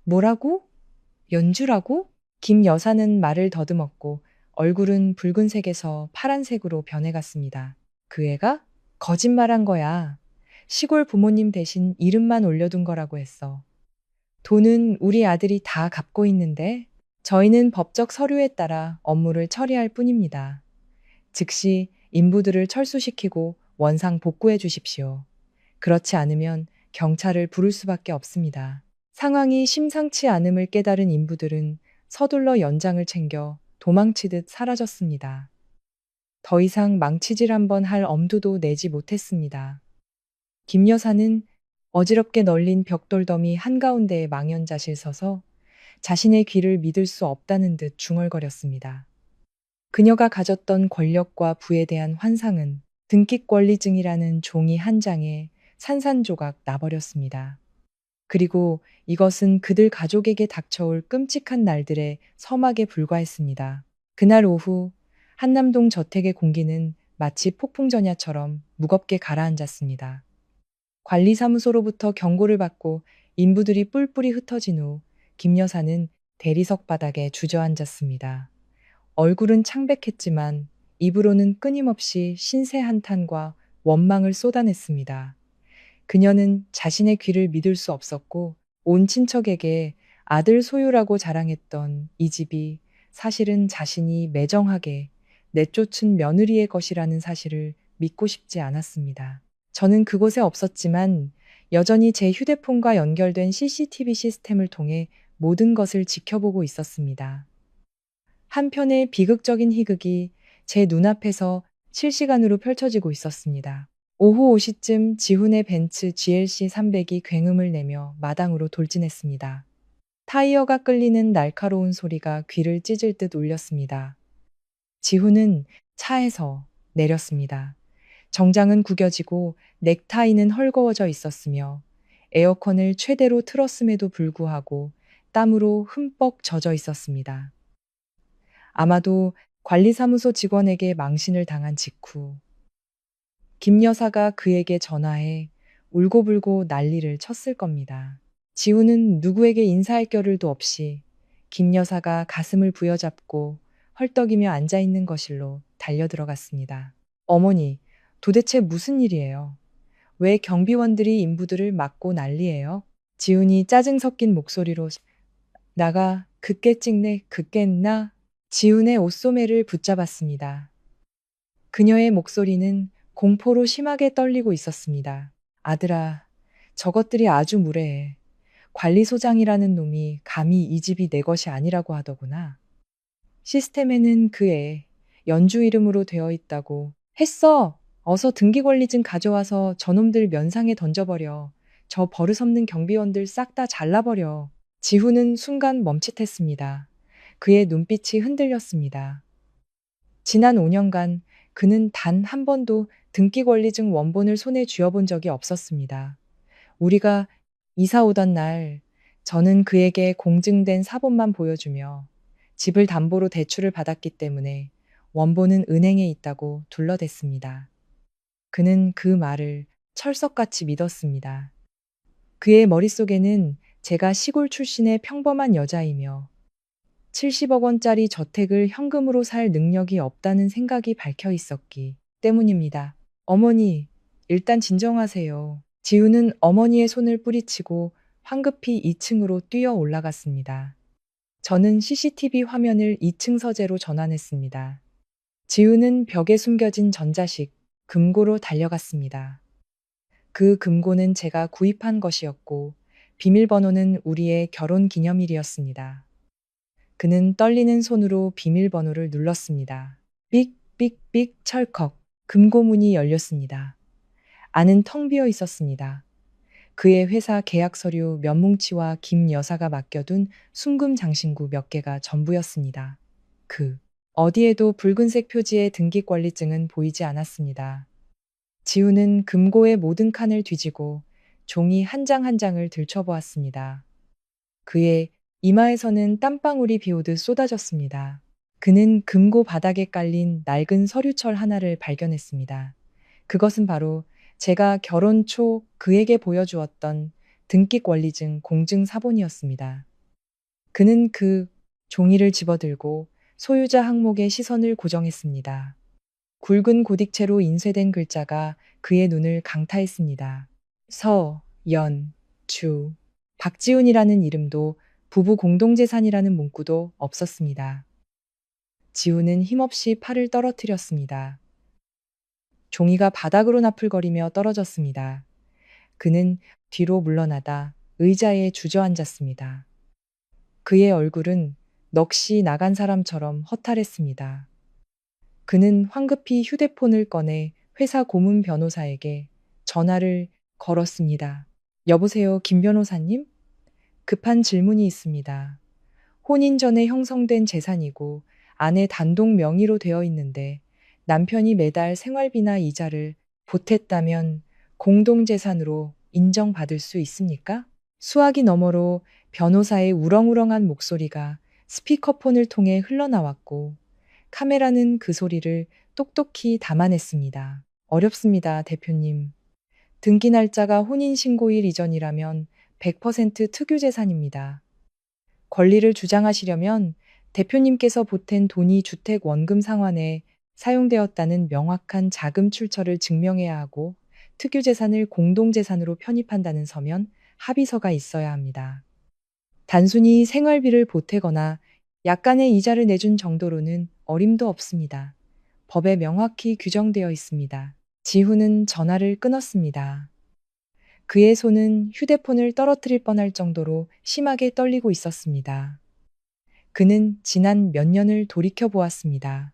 S1: 뭐라고? 연주라고? 김 여사는 말을 더듬었고 얼굴은 붉은색에서 파란색으로 변해갔습니다. 그 애가? 거짓말한 거야. 시골 부모님 대신 이름만 올려둔 거라고 했어. 돈은 우리 아들이 다 갚고 있는데 저희는 법적 서류에 따라 업무를 처리할 뿐입니다. 즉시 인부들을 철수시키고 원상 복구해 주십시오. 그렇지 않으면 경찰을 부를 수밖에 없습니다. 상황이 심상치 않음을 깨달은 인부들은 서둘러 연장을 챙겨 도망치듯 사라졌습니다. 더 이상 망치질 한번 할 엄두도 내지 못했습니다. 김 여사는 어지럽게 널린 벽돌더미 한가운데에 망연자실 서서 자신의 귀를 믿을 수 없다는 듯 중얼거렸습니다. 그녀가 가졌던 권력과 부에 대한 환상은 등기권리증이라는 종이 한 장에 산산조각 나버렸습니다. 그리고 이것은 그들 가족에게 닥쳐올 끔찍한 날들의 서막에 불과했습니다. 그날 오후 한남동 저택의 공기는 마치 폭풍전야처럼 무겁게 가라앉았습니다. 관리사무소로부터 경고를 받고 인부들이 뿔뿔이 흩어진 후 김 여사는 대리석 바닥에 주저앉았습니다. 얼굴은 창백했지만 입으로는 끊임없이 신세 한탄과 원망을 쏟아냈습니다. 그녀는 자신의 귀를 믿을 수 없었고 온 친척에게 아들 소유라고 자랑했던 이 집이 사실은 자신이 매정하게 내쫓은 며느리의 것이라는 사실을 믿고 싶지 않았습니다. 저는 그곳에 없었지만 여전히 제 휴대폰과 연결된 CCTV 시스템을 통해 모든 것을 지켜보고 있었습니다. 한편의 비극적인 희극이 제 눈앞에서 실시간으로 펼쳐지고 있었습니다. 오후 5시쯤 지훈의 벤츠 GLC 300이 굉음을 내며 마당으로 돌진했습니다. 타이어가 끌리는 날카로운 소리가 귀를 찢을 듯 울렸습니다. 지훈은 차에서 내렸습니다. 정장은 구겨지고 넥타이는 헐거워져 있었으며 에어컨을 최대로 틀었음에도 불구하고 땀으로 흠뻑 젖어 있었습니다. 아마도 관리사무소 직원에게 망신을 당한 직후 김 여사가 그에게 전화해 울고불고 난리를 쳤을 겁니다. 지우는 누구에게 인사할 겨를도 없이 김 여사가 가슴을 부여잡고 헐떡이며 앉아있는 거실로 달려들어갔습니다. 어머니, 도대체 무슨 일이에요? 왜 경비원들이 인부들을 막고 난리예요? 지훈이 짜증 섞인 목소리로 나가 그께 찍네 그깼나? 지훈의 옷소매를 붙잡았습니다. 그녀의 목소리는 공포로 심하게 떨리고 있었습니다. 아들아, 저것들이 아주 무례해. 관리소장이라는 놈이 감히 이 집이 내 것이 아니라고 하더구나. 시스템에는 그 애 연주 이름으로 되어 있다고. 했어. 어서 등기권리증 가져와서 저놈들 면상에 던져버려. 저 버릇없는 경비원들 싹 다 잘라버려. 지훈은 순간 멈칫했습니다. 그의 눈빛이 흔들렸습니다. 지난 5년간 그는 단 한 번도 등기권리증 원본을 손에 쥐어본 적이 없었습니다. 우리가 이사 오던 날 저는 그에게 공증된 사본만 보여주며 집을 담보로 대출을 받았기 때문에 원본은 은행에 있다고 둘러댔습니다. 그는 그 말을 철석같이 믿었습니다. 그의 머릿속에는 제가 시골 출신의 평범한 여자이며 70억 원짜리 저택을 현금으로 살 능력이 없다는 생각이 박혀 있었기 때문입니다. 어머니, 일단 진정하세요. 지우는 어머니의 손을 뿌리치고 황급히 2층으로 뛰어 올라갔습니다. 저는 CCTV 화면을 2층 서재로 전환했습니다. 지우는 벽에 숨겨진 전자식, 금고로 달려갔습니다. 그 금고는 제가 구입한 것이었고, 비밀번호는 우리의 결혼 기념일이었습니다. 그는 떨리는 손으로 비밀번호를 눌렀습니다. 삑 철컥. 금고문이 열렸습니다. 안은 텅 비어 있었습니다. 그의 회사 계약 서류 몇 뭉치와 김 여사가 맡겨둔 순금 장신구 몇 개가 전부였습니다. 어디에도 붉은색 표지의 등기권리증은 보이지 않았습니다. 지우는 금고의 모든 칸을 뒤지고 종이 한 장 한 장을 들춰보았습니다. 그의 이마에서는 땀방울이 비오듯 쏟아졌습니다. 그는 금고 바닥에 깔린 낡은 서류철 하나를 발견했습니다. 그것은 바로 제가 결혼 초 그에게 보여주었던 등기권리증 공증 사본이었습니다. 그는 그 종이를 집어들고 소유자 항목에 시선을 고정했습니다. 굵은 고딕체로 인쇄된 글자가 그의 눈을 강타했습니다. 주. 박지훈이라는 이름도 부부 공동재산이라는 문구도 없었습니다. 지훈은 힘없이 팔을 떨어뜨렸습니다. 종이가 바닥으로 나풀거리며 떨어졌습니다. 그는 뒤로 물러나다 의자에 주저앉았습니다. 그의 얼굴은 넋이 나간 사람처럼 허탈했습니다. 그는 황급히 휴대폰을 꺼내 회사 고문 변호사에게 전화를 걸었습니다. 여보세요, 김 변호사님? 급한 질문이 있습니다. 혼인 전에 형성된 재산이고 아내 단독 명의로 되어 있는데 남편이 매달 생활비나 이자를 보탰다면 공동재산으로 인정받을 수 있습니까? 수화기 너머로 변호사의 우렁우렁한 목소리가 스피커폰을 통해 흘러나왔고 카메라는 그 소리를 똑똑히 담아냈습니다. 어렵습니다, 대표님. 등기 날짜가 혼인신고일 이전이라면 100% 특유재산입니다. 권리를 주장하시려면 대표님께서 보탠 돈이 주택 원금 상환에 사용되었다는 명확한 자금 출처를 증명해야 하고 특유재산을 공동재산으로 편입한다는 서면 합의서가 있어야 합니다. 단순히 생활비를 보태거나 약간의 이자를 내준 정도로는 어림도 없습니다. 법에 명확히 규정되어 있습니다. 지훈은 전화를 끊었습니다. 그의 손은 휴대폰을 떨어뜨릴 뻔할 정도로 심하게 떨리고 있었습니다. 그는 지난 몇 년을 돌이켜 보았습니다.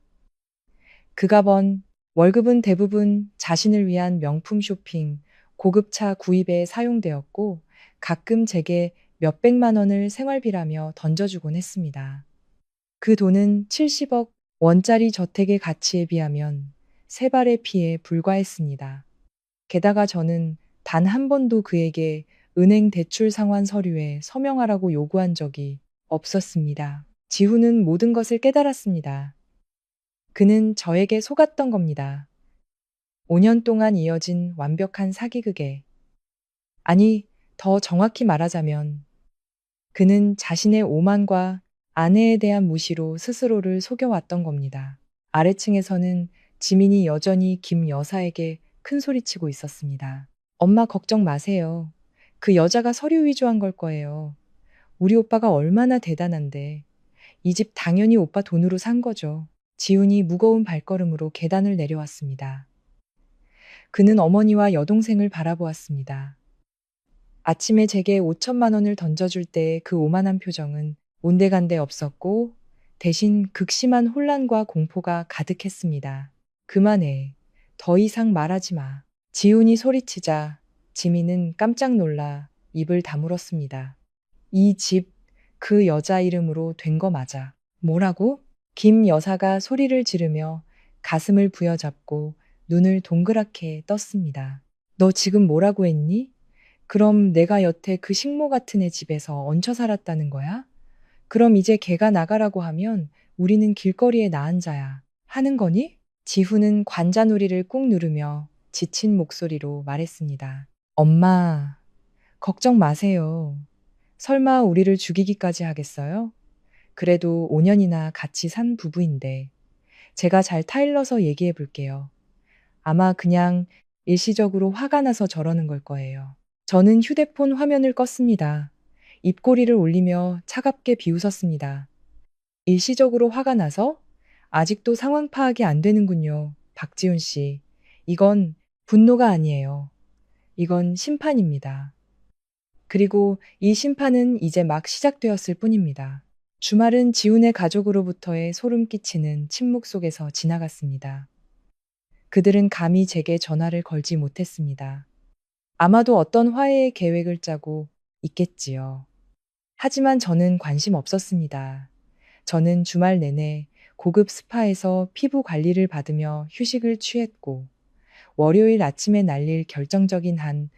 S1: 그가 번 월급은 대부분 자신을 위한 명품 쇼핑, 고급차 구입에 사용되었고 가끔 제게 몇백만 원을 생활비라며 던져주곤 했습니다. 그 돈은 70억 원짜리 저택의 가치에 비하면 세 발의 피에 불과했습니다. 게다가 저는 단 한 번도 그에게 은행 대출 상환 서류에 서명하라고 요구한 적이 없었습니다. 지훈은 모든 것을 깨달았습니다. 그는 저에게 속았던 겁니다. 5년 동안 이어진 완벽한 사기극에. 아니, 더 정확히 말하자면 그는 자신의 오만과 아내에 대한 무시로 스스로를 속여왔던 겁니다. 아래층에서는 지민이 여전히 김 여사에게 큰 소리치고 있었습니다. 엄마 걱정 마세요. 그 여자가 서류 위조한 걸 거예요. 우리 오빠가 얼마나 대단한데. 이 집 당연히 오빠 돈으로 산 거죠. 지훈이 무거운 발걸음으로 계단을 내려왔습니다. 그는 어머니와 여동생을 바라보았습니다. 아침에 제게 5천만 원을 던져줄 때의 그 오만한 표정은 온데간데 없었고 대신 극심한 혼란과 공포가 가득했습니다. 그만해. 더 이상 말하지 마. 지훈이 소리치자 지민은 깜짝 놀라 입을 다물었습니다. 이 집 그 여자 이름으로 된 거 맞아. 뭐라고? 김 여사가 소리를 지르며 가슴을 부여잡고 눈을 동그랗게 떴습니다. 너 지금 뭐라고 했니? 그럼 내가 여태 그 식모 같은 애 집에서 얹혀 살았다는 거야? 그럼 이제 걔가 나가라고 하면 우리는 길거리에 나앉아야 하는 거니? 지훈은 관자놀이를 꾹 누르며 지친 목소리로 말했습니다. 엄마, 걱정 마세요. 설마 우리를 죽이기까지 하겠어요? 그래도 5년이나 같이 산 부부인데 제가 잘 타일러서 얘기해 볼게요. 아마 그냥 일시적으로 화가 나서 저러는 걸 거예요. 저는 휴대폰 화면을 껐습니다. 입꼬리를 올리며 차갑게 비웃었습니다. 일시적으로 화가 나서? 아직도 상황 파악이 안 되는군요. 박지훈 씨. 이건 분노가 아니에요. 이건 심판입니다. 그리고 이 심판은 이제 막 시작되었을 뿐입니다. 주말은 지훈의 가족으로부터의 소름 끼치는 침묵 속에서 지나갔습니다. 그들은 감히 제게 전화를 걸지 못했습니다. 아마도 어떤 화해의 계획을 짜고 있겠지요. 하지만 저는 관심 없었습니다. 저는 주말 내내 고급 스파에서 피부 관리를 받으며 휴식을 취했고, 월요일 아침에 날릴 결정적인 한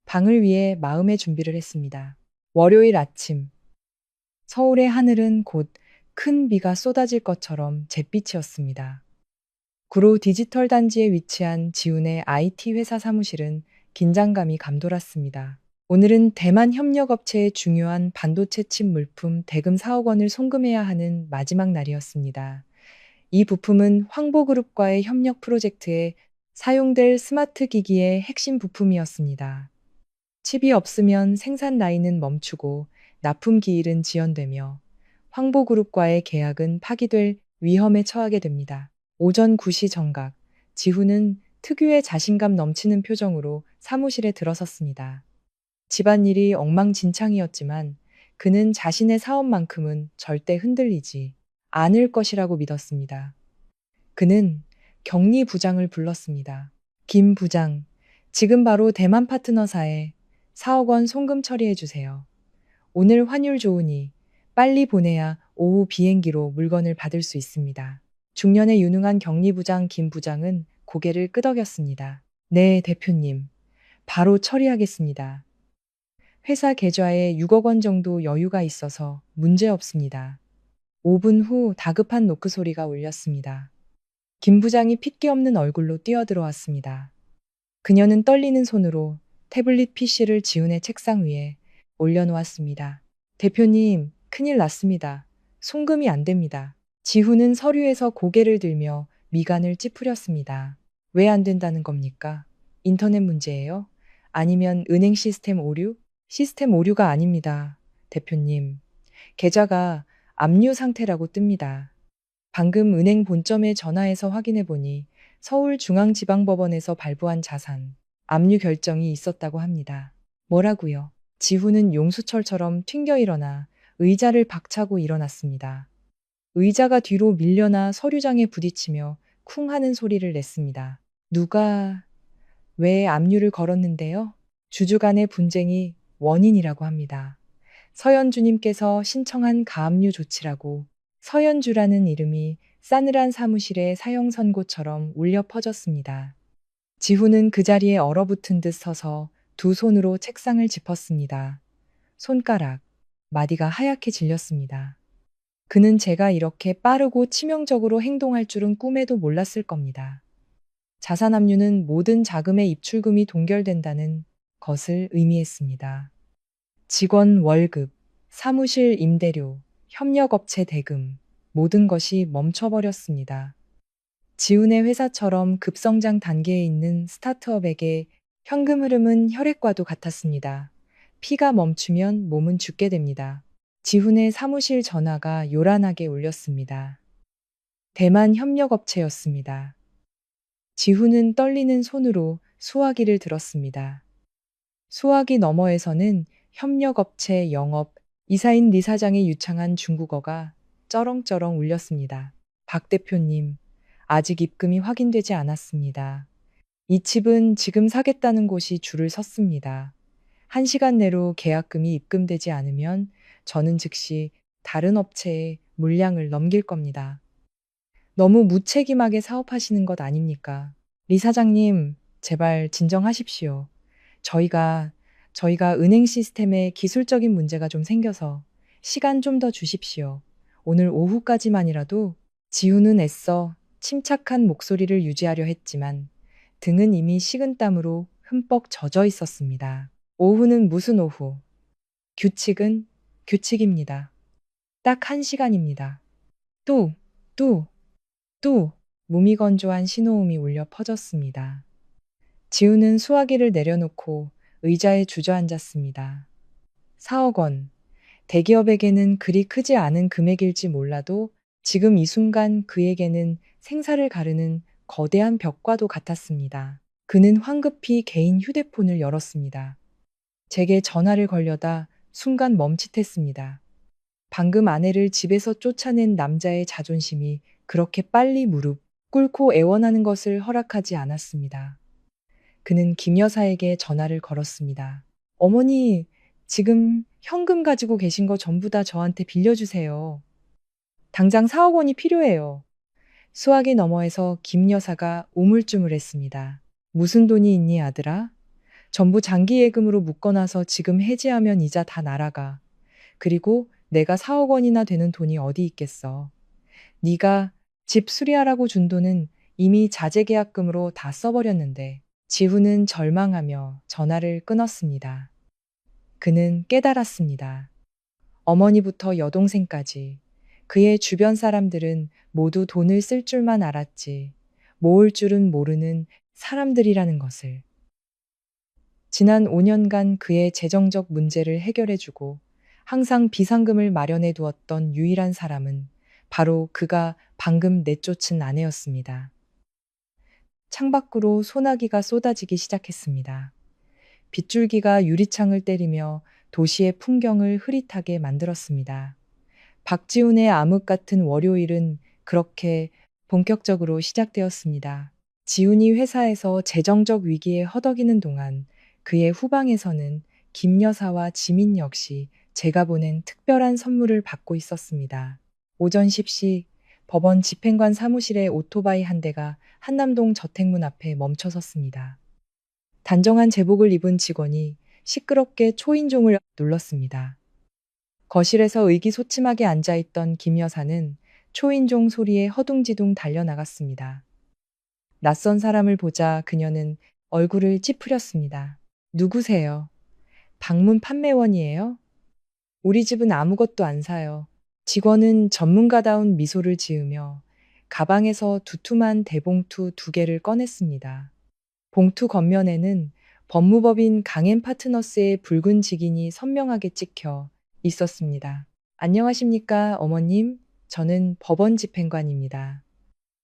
S1: 방을 위해 마음의 준비를 했습니다. 월요일 아침, 서울의 하늘은 곧 큰 비가 쏟아질 것처럼 잿빛이었습니다. 구로 디지털 단지에 위치한 지훈의 IT 회사 사무실은 긴장감이 감돌았습니다. 오늘은 대만 협력업체의 중요한 반도체 칩 물품 대금 4억 원을 송금해야 하는 마지막 날이었습니다. 이 부품은 황보그룹과의 협력 프로젝트에 사용될 스마트 기기의 핵심 부품이었습니다. 칩이 없으면 생산 라인은 멈추고 납품 기일은 지연되며 황보그룹과의 계약은 파기될 위험에 처하게 됩니다. 오전 9시 정각, 지훈은 특유의 자신감 넘치는 표정으로 사무실에 들어섰습니다. 집안일이 엉망진창이었지만 그는 자신의 사업만큼은 절대 흔들리지 않을 것이라고 믿었습니다. 그는 경리 부장을 불렀습니다. 김 부장, 지금 바로 대만 파트너사에 4억 원 송금 처리해 주세요. 오늘 환율 좋으니 빨리 보내야 오후 비행기로 물건을 받을 수 있습니다. 중년의 유능한 경리부장 김 부장은 고개를 끄덕였습니다. 네, 대표님. 바로 처리하겠습니다. 회사 계좌에 6억 원 정도 여유가 있어서 문제 없습니다. 5분 후 다급한 노크 소리가 울렸습니다. 김 부장이 핏기 없는 얼굴로 뛰어들어왔습니다. 그녀는 떨리는 손으로 태블릿 PC를 지훈의 책상 위에 올려놓았습니다. 대표님, 큰일 났습니다. 송금이 안 됩니다. 지훈은 서류에서 고개를 들며 미간을 찌푸렸습니다. 왜 안 된다는 겁니까? 인터넷 문제예요? 아니면 은행 시스템 오류? 시스템 오류가 아닙니다. 대표님, 계좌가 압류 상태라고 뜹니다. 방금 은행 본점에 전화해서 확인해 보니 서울중앙지방법원에서 발부한 자산, 압류 결정이 있었다고 합니다. 뭐라고요? 지훈은 용수철처럼 튕겨 일어나 의자를 박차고 일어났습니다. 의자가 뒤로 밀려나 서류장에 부딪히며 쿵 하는 소리를 냈습니다. 누가, 왜 압류를 걸었는데요? 주주간의 분쟁이 원인이라고 합니다. 서연주님께서 신청한 가압류 조치라고 서연주라는 이름이 싸늘한 사무실의 사형 선고처럼 울려 퍼졌습니다. 지훈은 그 자리에 얼어붙은 듯 서서 두 손으로 책상을 짚었습니다. 손가락, 마디가 하얗게 질렸습니다. 그는 제가 이렇게 빠르고 치명적으로 행동할 줄은 꿈에도 몰랐을 겁니다. 자산 압류는 모든 자금의 입출금이 동결된다는 것을 의미했습니다. 직원 월급, 사무실 임대료, 협력업체 대금, 모든 것이 멈춰버렸습니다. 지훈의 회사처럼 급성장 단계에 있는 스타트업에게 현금 흐름은 혈액과도 같았습니다. 피가 멈추면 몸은 죽게 됩니다. 지훈의 사무실 전화가 요란하게 울렸습니다. 대만 협력업체였습니다. 지훈은 떨리는 손으로 수화기를 들었습니다. 수화기 너머에서는 협력업체 영업 이사인 리 사장이 유창한 중국어가 쩌렁쩌렁 울렸습니다. 박 대표님, 아직 입금이 확인되지 않았습니다. 이 칩은 지금 사겠다는 곳이 줄을 섰습니다. 1시간 내로 계약금이 입금되지 않으면 저는 즉시 다른 업체에 물량을 넘길 겁니다. 너무 무책임하게 사업하시는 것 아닙니까? 리 사장님, 제발 진정하십시오. 저희가 은행 시스템에 기술적인 문제가 좀 생겨서 시간 좀 더 주십시오. 오늘 오후까지만이라도. 지훈은 애써 침착한 목소리를 유지하려 했지만 등은 이미 식은땀으로 흠뻑 젖어 있었습니다. 오후는 무슨 오후? 규칙은 규칙입니다. 딱 1시간입니다. 또, 또, 또 무미건조한 신호음이 울려 퍼졌습니다. 지훈은 수화기를 내려놓고 의자에 주저앉았습니다. 4억 원. 대기업에게는 그리 크지 않은 금액일지 몰라도 지금 이 순간 그에게는 생사를 가르는 거대한 벽과도 같았습니다. 그는 황급히 개인 휴대폰을 열었습니다. 제게 전화를 걸려다 순간 멈칫했습니다. 방금 아내를 집에서 쫓아낸 남자의 자존심이 그렇게 빨리 무릎 꿇고 애원하는 것을 허락하지 않았습니다. 그는 김 여사에게 전화를 걸었습니다. 어머니, 지금 현금 가지고 계신 거 전부 다 저한테 빌려주세요. 당장 4억 원이 필요해요. 수화기 너머에서 김 여사가 우물쭈물했습니다. 무슨 돈이 있니 아들아? 전부 장기 예금으로 묶어놔서 지금 해지하면 이자 다 날아가. 그리고 내가 4억 원이나 되는 돈이 어디 있겠어. 네가 집 수리하라고 준 돈은 이미 자재계약금으로 다 써버렸는데. 지훈은 절망하며 전화를 끊었습니다. 그는 깨달았습니다. 어머니부터 여동생까지 그의 주변 사람들은 모두 돈을 쓸 줄만 알았지 모을 줄은 모르는 사람들이라는 것을. 지난 5년간 그의 재정적 문제를 해결해주고 항상 비상금을 마련해 두었던 유일한 사람은 바로 그가 방금 내쫓은 아내였습니다. 창밖으로 소나기가 쏟아지기 시작했습니다. 빗줄기가 유리창을 때리며 도시의 풍경을 흐릿하게 만들었습니다. 박지훈의 암흑 같은 월요일은 그렇게 본격적으로 시작되었습니다. 지훈이 회사에서 재정적 위기에 허덕이는 동안 그의 후방에서는 김 여사와 지민 역시 제가 보낸 특별한 선물을 받고 있었습니다. 오전 10시 법원 집행관 사무실에 오토바이 한 대가 한남동 저택문 앞에 멈춰섰습니다. 단정한 제복을 입은 직원이 시끄럽게 초인종을 눌렀습니다. 거실에서 의기소침하게 앉아있던 김 여사는 초인종 소리에 허둥지둥 달려나갔습니다. 낯선 사람을 보자 그녀는 얼굴을 찌푸렸습니다. 누구세요? 방문 판매원이에요? 우리 집은 아무것도 안 사요. 직원은 전문가다운 미소를 지으며 가방에서 두툼한 대봉투 2개를 꺼냈습니다. 봉투 겉면에는 법무법인 강엔 파트너스의 붉은 직인이 선명하게 찍혀 있었습니다. 안녕하십니까, 어머님. 저는 법원 집행관입니다.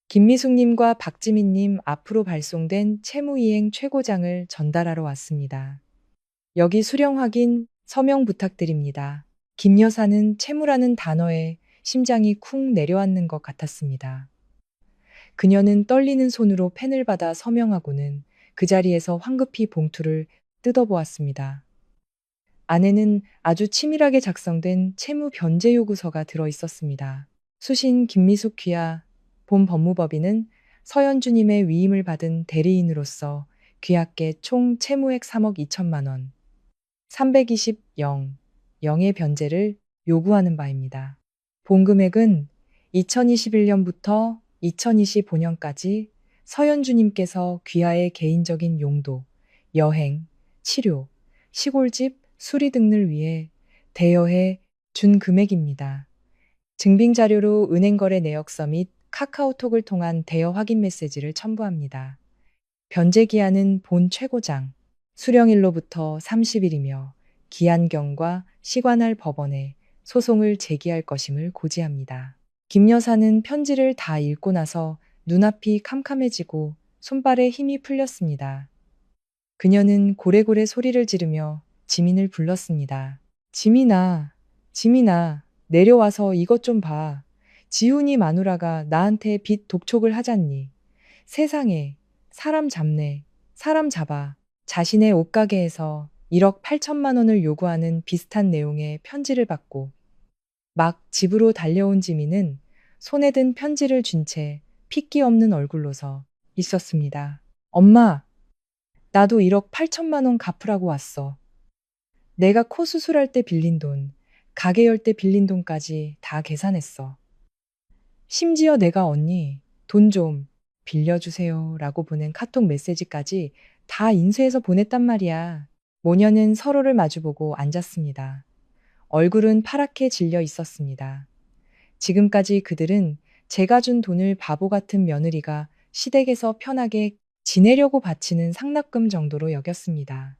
S1: 김미숙님과 박지민님 앞으로 발송된 채무이행 최고장을 전달하러 왔습니다. 여기 수령 확인, 서명 부탁드립니다. 김 여사는 채무라는 단어에 심장이 쿵 내려앉는 것 같았습니다. 그녀는 떨리는 손으로 펜을 받아 서명하고는 그 자리에서 황급히 봉투를 뜯어보았습니다. 안에는 아주 치밀하게 작성된 채무 변제 요구서가 들어 있었습니다. 수신 김미숙 귀하, 본 법무법인은 서연주님의 위임을 받은 대리인으로서 귀하께 총 채무액 3억 2천만 원, 320 0의 변제를 요구하는 바입니다. 본 금액은 2021년부터 2025년까지 서연주님께서 귀하의 개인적인 용도, 여행, 치료, 시골집, 수리 등을 위해 대여해 준 금액입니다. 증빙 자료로 은행거래 내역서 및 카카오톡을 통한 대여 확인 메시지를 첨부합니다. 변제 기한은 본 최고장 수령일로부터 30일이며 기한경과 시관할 법원에 소송을 제기할 것임을 고지합니다. 김 여사는 편지를 다 읽고 나서 눈앞이 캄캄해지고 손발에 힘이 풀렸습니다. 그녀는 고래고래 소리를 지르며 지민을 불렀습니다. 지민아, 지민아, 내려와서 이것 좀 봐. 지훈이 마누라가 나한테 빚 독촉을 하잖니. 세상에, 사람 잡네, 사람 잡아. 자신의 옷가게에서 1억 8천만 원을 요구하는 비슷한 내용의 편지를 받고 막 집으로 달려온 지민은 손에 든 편지를 쥔 채 핏기 없는 얼굴로 서 있었습니다. 엄마, 나도 1억 8천만 원 갚으라고 왔어. 내가 코 수술할 때 빌린 돈, 가게 열 때 빌린 돈까지 다 계산했어. 심지어 내가 언니, 돈 좀 빌려주세요 라고 보낸 카톡 메시지까지 다 인쇄해서 보냈단 말이야. 모녀는 서로를 마주보고 앉았습니다. 얼굴은 파랗게 질려 있었습니다. 지금까지 그들은 제가 준 돈을 바보 같은 며느리가 시댁에서 편하게 지내려고 바치는 상납금 정도로 여겼습니다.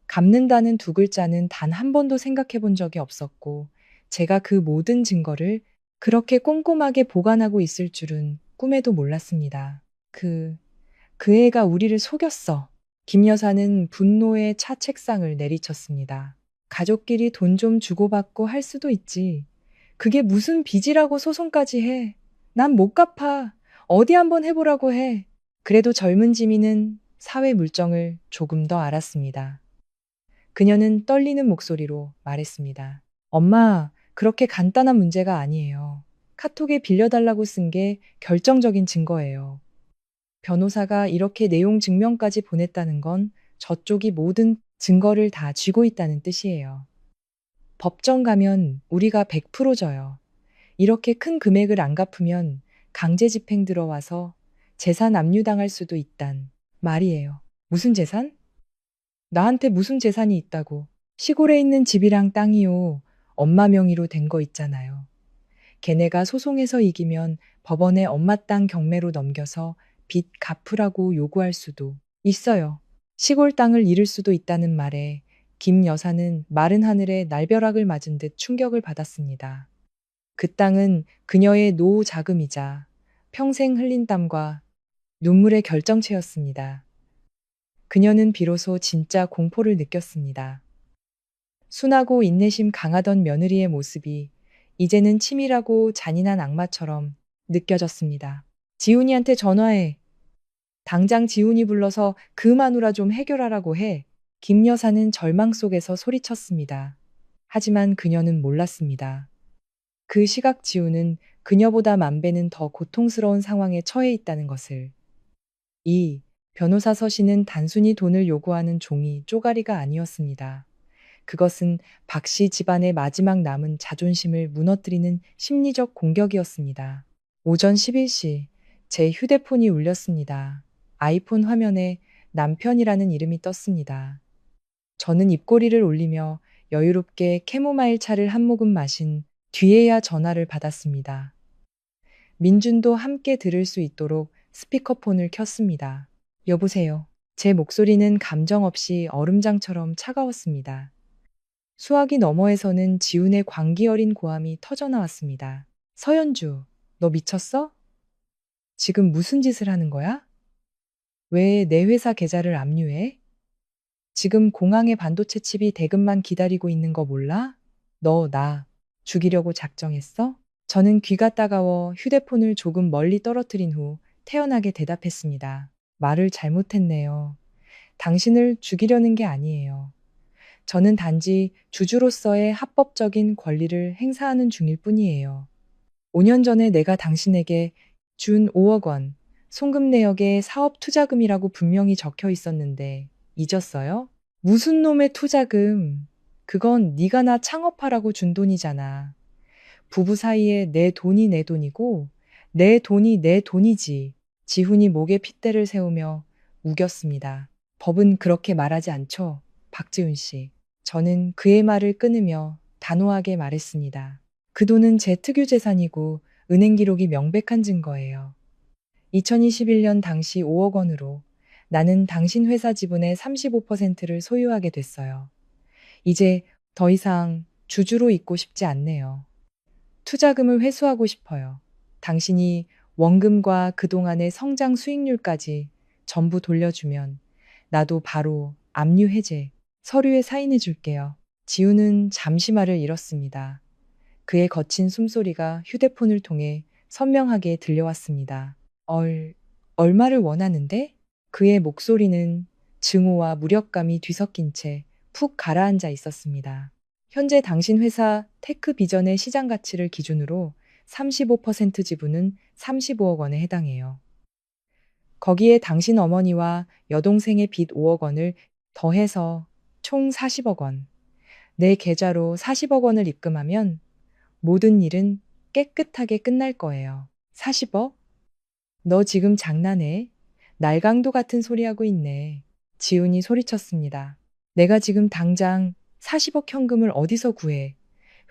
S1: 갚는다는 두 글자는 단 한 번도 생각해 본 적이 없었고, 제가 그 모든 증거를 그렇게 꼼꼼하게 보관하고 있을 줄은 꿈에도 몰랐습니다. 그 애가 우리를 속였어. 김 여사는 분노의 차 책상을 내리쳤습니다. 가족끼리 돈 좀 주고받고 할 수도 있지. 그게 무슨 빚이라고 소송까지 해. 난 못 갚아. 어디 한번 해보라고 해. 그래도 젊은 지민은 사회 물정을 조금 더 알았습니다. 그녀는 떨리는 목소리로 말했습니다. 엄마, 그렇게 간단한 문제가 아니에요. 카톡에 빌려달라고 쓴 게 결정적인 증거예요. 변호사가 이렇게 내용 증명까지 보냈다는 건 저쪽이 모든 증거를 다 쥐고 있다는 뜻이에요. 법정 가면 우리가 100% 져요. 이렇게 큰 금액을 안 갚으면 강제 집행 들어와서 재산 압류당할 수도 있단 말이에요. 무슨 재산? 나한테 무슨 재산이 있다고. 시골에 있는 집이랑 땅이요. 엄마 명의로 된 거 있잖아요. 걔네가 소송에서 이기면 법원에 엄마 땅 경매로 넘겨서 빚 갚으라고 요구할 수도 있어요. 시골 땅을 잃을 수도 있다는 말에 김 여사는 마른 하늘에 날벼락을 맞은 듯 충격을 받았습니다. 그 땅은 그녀의 노후 자금이자 평생 흘린 땀과 눈물의 결정체였습니다. 그녀는 비로소 진짜 공포를 느꼈습니다. 순하고 인내심 강하던 며느리의 모습이 이제는 치밀하고 잔인한 악마처럼 느껴졌습니다. 지훈이한테 전화해. 당장 지훈이 불러서 그 마누라 좀 해결하라고 해. 김 여사는 절망 속에서 소리쳤습니다. 하지만 그녀는 몰랐습니다. 그 시각 지훈은 그녀보다 만 배는 더 고통스러운 상황에 처해 있다는 것을. 이 변호사 서신은 단순히 돈을 요구하는 종이 쪼가리가 아니었습니다. 그것은 박 씨 집안의 마지막 남은 자존심을 무너뜨리는 심리적 공격이었습니다. 오전 11시 제 휴대폰이 울렸습니다. 아이폰 화면에 남편이라는 이름이 떴습니다. 저는 입꼬리를 올리며 여유롭게 캐모마일 차를 한 모금 마신 뒤에야 전화를 받았습니다. 민준도 함께 들을 수 있도록 스피커폰을 켰습니다. 여보세요. 제 목소리는 감정 없이 얼음장처럼 차가웠습니다. 수화기 너머에서는 지훈의 광기 어린 고함이 터져나왔습니다. 서연주, 너 미쳤어? 지금 무슨 짓을 하는 거야? 왜 내 회사 계좌를 압류해? 지금 공항에 반도체 칩이 대금만 기다리고 있는 거 몰라? 너 나 죽이려고 작정했어? 저는 귀가 따가워 휴대폰을 조금 멀리 떨어뜨린 후 태연하게 대답했습니다. 말을 잘못했네요. 당신을 죽이려는 게 아니에요. 저는 단지 주주로서의 합법적인 권리를 행사하는 중일 뿐이에요. 5년 전에 내가 당신에게 준 5억 원, 송금 내역에 사업 투자금이라고 분명히 적혀 있었는데 잊었어요? 무슨 놈의 투자금? 그건 네가 나 창업하라고 준 돈이잖아. 부부 사이에 내 돈이 내 돈이고 내 돈이 내 돈이지. 지훈이 목에 핏대를 세우며 우겼습니다. 법은 그렇게 말하지 않죠, 박지훈 씨. 저는 그의 말을 끊으며 단호하게 말했습니다. 그 돈은 제 특유 재산이고 은행 기록이 명백한 증거예요. 2021년 당시 5억 원으로 나는 당신 회사 지분의 35%를 소유하게 됐어요. 이제 더 이상 주주로 있고 싶지 않네요. 투자금을 회수하고 싶어요. 당신이 원금과 그동안의 성장 수익률까지 전부 돌려주면 나도 바로 압류 해제 서류에 사인해 줄게요. 지우는 잠시 말을 잃었습니다. 그의 거친 숨소리가 휴대폰을 통해 선명하게 들려왔습니다. 얼마를 원하는데? 그의 목소리는 증오와 무력감이 뒤섞인 채 푹 가라앉아 있었습니다. 현재 당신 회사 테크비전의 시장 가치를 기준으로 35% 지분은 35억 원에 해당해요. 거기에 당신 어머니와 여동생의 빚 5억 원을 더해서 총 40억 원. 내 계좌로 40억 원을 입금하면 모든 일은 깨끗하게 끝날 거예요. 40억? 너 지금 장난해? 날강도 같은 소리 하고 있네. 지훈이 소리쳤습니다. 내가 지금 당장 40억 현금을 어디서 구해?